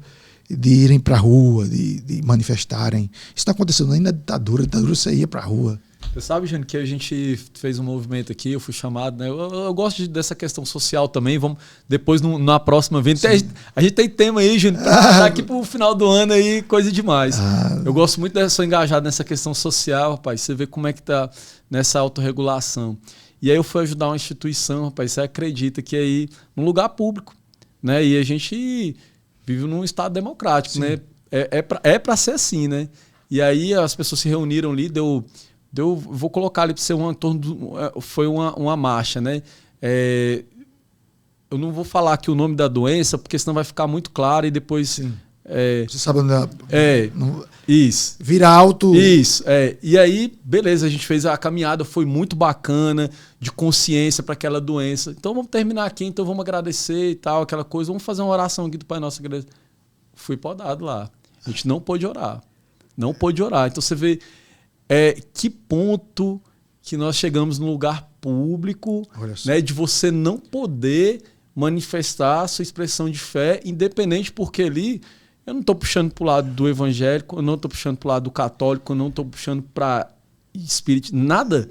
de irem para a rua, de manifestarem. Isso não aconteceu nem na ditadura. Na ditadura você ia para a rua.
Você sabe, Jânio, que a gente fez um movimento aqui, eu fui chamado, né? Eu gosto dessa questão social também. Vamos depois, na próxima vez. A gente tem tema aí, Jânio, daqui pro final do ano aí, coisa demais. Eu gosto muito sou engajado nessa questão social, rapaz. Você vê como é que tá nessa autorregulação. E aí eu fui ajudar uma instituição, rapaz, você acredita que aí, num lugar público, né? E a gente vive num estado democrático, sim, né? É para ser assim, né? E aí as pessoas se reuniram ali, vou colocar ali para ser foi uma marcha, né? Eu não vou falar aqui o nome da doença, porque senão vai ficar muito claro e depois... Sim.
Você sabe onde
isso.
Vira alto.
Isso. E aí, beleza, a gente fez a caminhada, foi muito bacana, de consciência para aquela doença. Então vamos terminar aqui, então vamos agradecer e tal, aquela coisa. Vamos fazer uma oração aqui do Pai Nosso. Fui podado lá. A gente não pôde orar. Não pôde orar. Então você vê que ponto que nós chegamos num lugar público, né, de você não poder manifestar a sua expressão de fé, independente, porque ali... Eu não estou puxando para o lado do evangélico, eu não estou puxando para o lado do católico, eu não estou puxando para espírito, nada.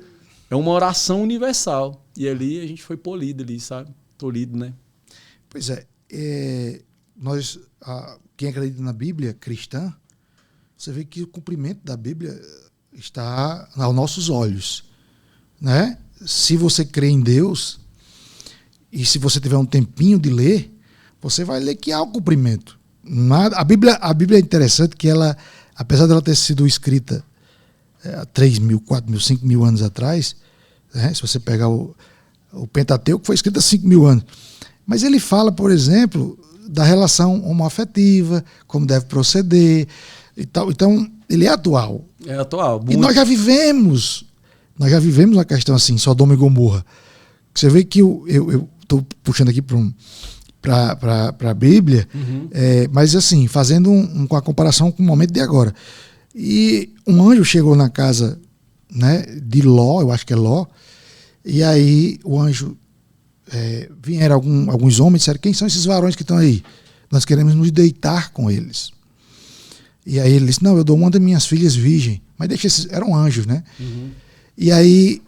é uma oração universal. E ali a gente foi polido ali, sabe? Tolhido, né?
Pois é. Nós, quem acredita na Bíblia cristã, você vê que o cumprimento da Bíblia está aos nossos olhos, né? Se você crê em Deus e se você tiver um tempinho de ler, você vai ler que há um cumprimento. A Bíblia é interessante que ela, apesar dela ter sido escrita há 3.000, 4.000, 5.000 anos atrás, né? Se você pegar o Pentateuco, foi escrito há 5.000 anos. Mas ele fala, por exemplo, da relação homoafetiva, como deve proceder e tal. Então, ele é atual.
É atual.
E nós já vivemos a questão assim, Sodoma e Gomorra. Você vê que eu estou puxando aqui para a Bíblia, mas assim, fazendo com a comparação com o momento de agora. E um anjo chegou na casa, né, de Ló, eu acho que é Ló, e aí o anjo, vieram alguns homens e disseram: quem são esses varões que estão aí? Nós queremos nos deitar com eles. E aí ele disse: não, eu dou uma das minhas filhas virgem. Mas deixa esses, eram anjos, né? E aí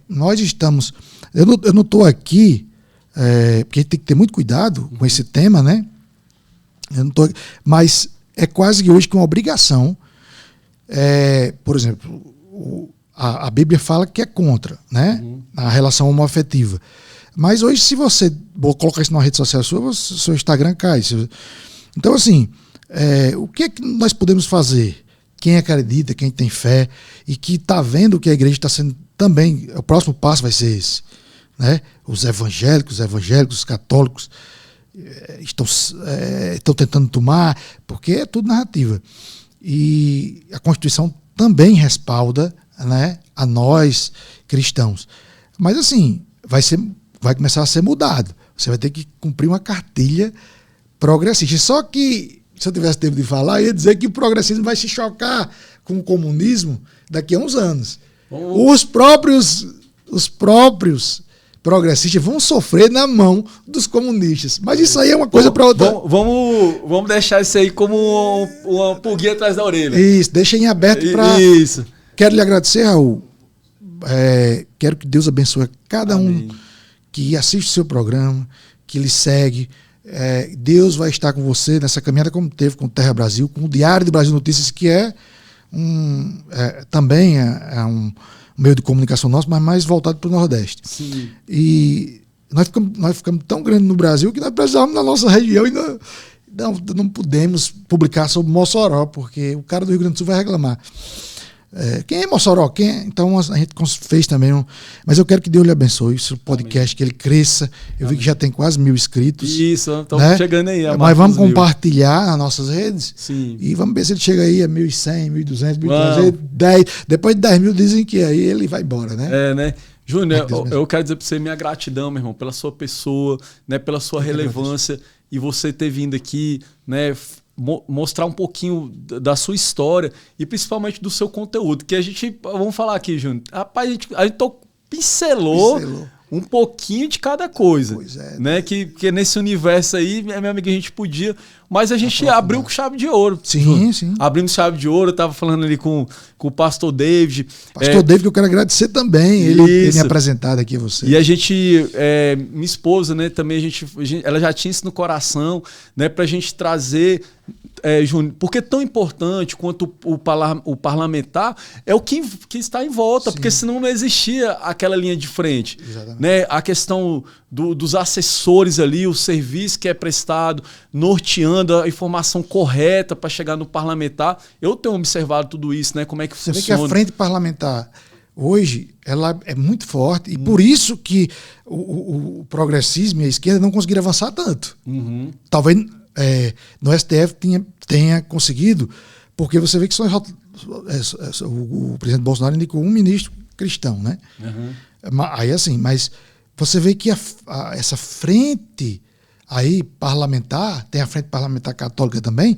nós estamos... Eu não estou aqui, porque tem que ter muito cuidado com esse tema, né? Eu não tô, mas é quase que hoje que uma obrigação. Por exemplo, a Bíblia fala que é contra, né? A relação homoafetiva. Mas hoje, se você colocar isso numa rede social sua, seu Instagram cai. Então, assim, o que é que nós podemos fazer? Quem acredita, quem tem fé e que está vendo que a igreja está sendo também, o próximo passo vai ser esse, né? Os evangélicos, os católicos estão tentando tomar, porque é tudo narrativa. E a Constituição também respalda, né, a nós cristãos. Mas assim, vai começar a ser mudado. Você vai ter que cumprir uma cartilha progressista. Só que, se eu tivesse tempo de falar, eu ia dizer que o progressismo vai se chocar com o comunismo daqui a uns anos. Os próprios progressistas vão sofrer na mão dos comunistas. Mas isso aí é uma coisa para outra.
Vamos deixar isso aí como uma pulguinha atrás da orelha.
Isso, deixa em aberto para...
Isso.
Quero lhe agradecer, Raul. Quero que Deus abençoe cada um que assiste o seu programa, que lhe segue. Deus vai estar com você nessa caminhada, como teve com o Terra Brasil, com o Diário do Brasil Notícias, que também é um meio de comunicação nosso, mas mais voltado para o Nordeste.
Sim.
E nós ficamos tão grandes no Brasil que nós precisávamos na nossa região e não podemos publicar sobre Mossoró, porque o cara do Rio Grande do Sul vai reclamar. Quem é Mossoró? Então a gente fez também mas eu quero que Deus lhe abençoe esse podcast, Amém. Que ele cresça. Eu vi que já tem quase 1.000 inscritos.
Isso, estamos chegando aí.
Mas vamos compartilhar nas nossas redes.
Sim.
E vamos ver se ele chega aí a 1.100, 1.200, 1.300, 10. Depois de 10 mil dizem que aí ele vai embora, né?
Né? Júnior, eu quero dizer para você minha gratidão, meu irmão, pela sua pessoa, né, pela sua relevância e você ter vindo aqui, né, mostrar um pouquinho da sua história e principalmente do seu conteúdo, que a gente, vamos falar aqui, Júnior, rapaz, a gente pincelou um pouquinho de cada coisa, né? Que nesse universo aí, meu amigo, a gente podia, mas a gente abriu com chave de ouro.
Sim, sim.
Abrimos chave de ouro, eu tava falando ali com o pastor David.
Pastor David, que eu quero agradecer também, ele me apresentado aqui a você.
E a gente, minha esposa, né, também ela já tinha isso no coração, né, pra gente trazer, Júnior, porque é tão importante quanto o parlamentar é o que está em volta, Sim. Porque senão não existia aquela linha de frente. Né? A questão dos assessores ali, o serviço que é prestado, norteando a informação correta para chegar no parlamentar. Eu tenho observado tudo isso, né? Como é que funciona.
Você vê que a frente parlamentar hoje ela é muito forte e por isso que o progressismo e a esquerda não conseguiram avançar tanto. Talvez no STF tenha conseguido, porque você vê que o presidente Bolsonaro indicou um ministro cristão, né? Aí assim, mas você vê que essa frente aí parlamentar, tem a frente parlamentar católica também.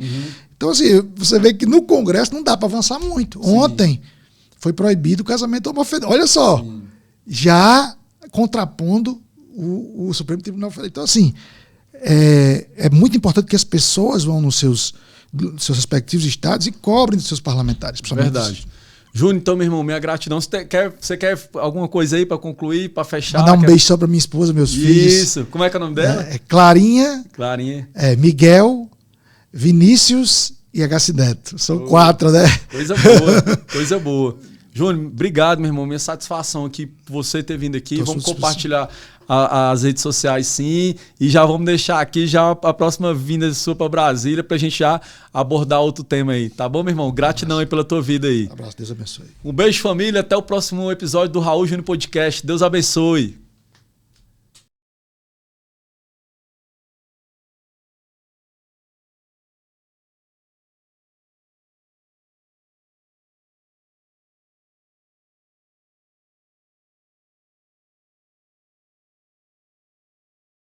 Então assim, você vê que no Congresso não dá para avançar muito. Sim. Ontem foi proibido o casamento homoafetivo. Olha só, Sim. Já contrapondo o Supremo Tribunal Federal. Então assim, é muito importante que as pessoas vão nos seus respectivos estados e cobrem dos seus parlamentares.
Verdade. Júnior, então, meu irmão, minha gratidão. Você quer alguma coisa aí para concluir, para fechar?
Mandar um beijo só para minha esposa, meus filhos.
Isso. Como é que é o nome dela?
Clarinha.
Clarinha.
Miguel, Vinícius e H. Neto. São 4, né?
Coisa boa, coisa boa. Júnior, obrigado, meu irmão. Minha satisfação aqui por você ter vindo aqui. Vamos compartilhar as redes sociais, sim. E já vamos deixar aqui já a próxima vinda sua para Brasília para a gente já abordar outro tema aí. Tá bom, meu irmão? Gratidão aí pela tua vida aí.
Um abraço, Deus abençoe.
Um beijo, família. Até o próximo episódio do Raul Júnior Podcast. Deus abençoe.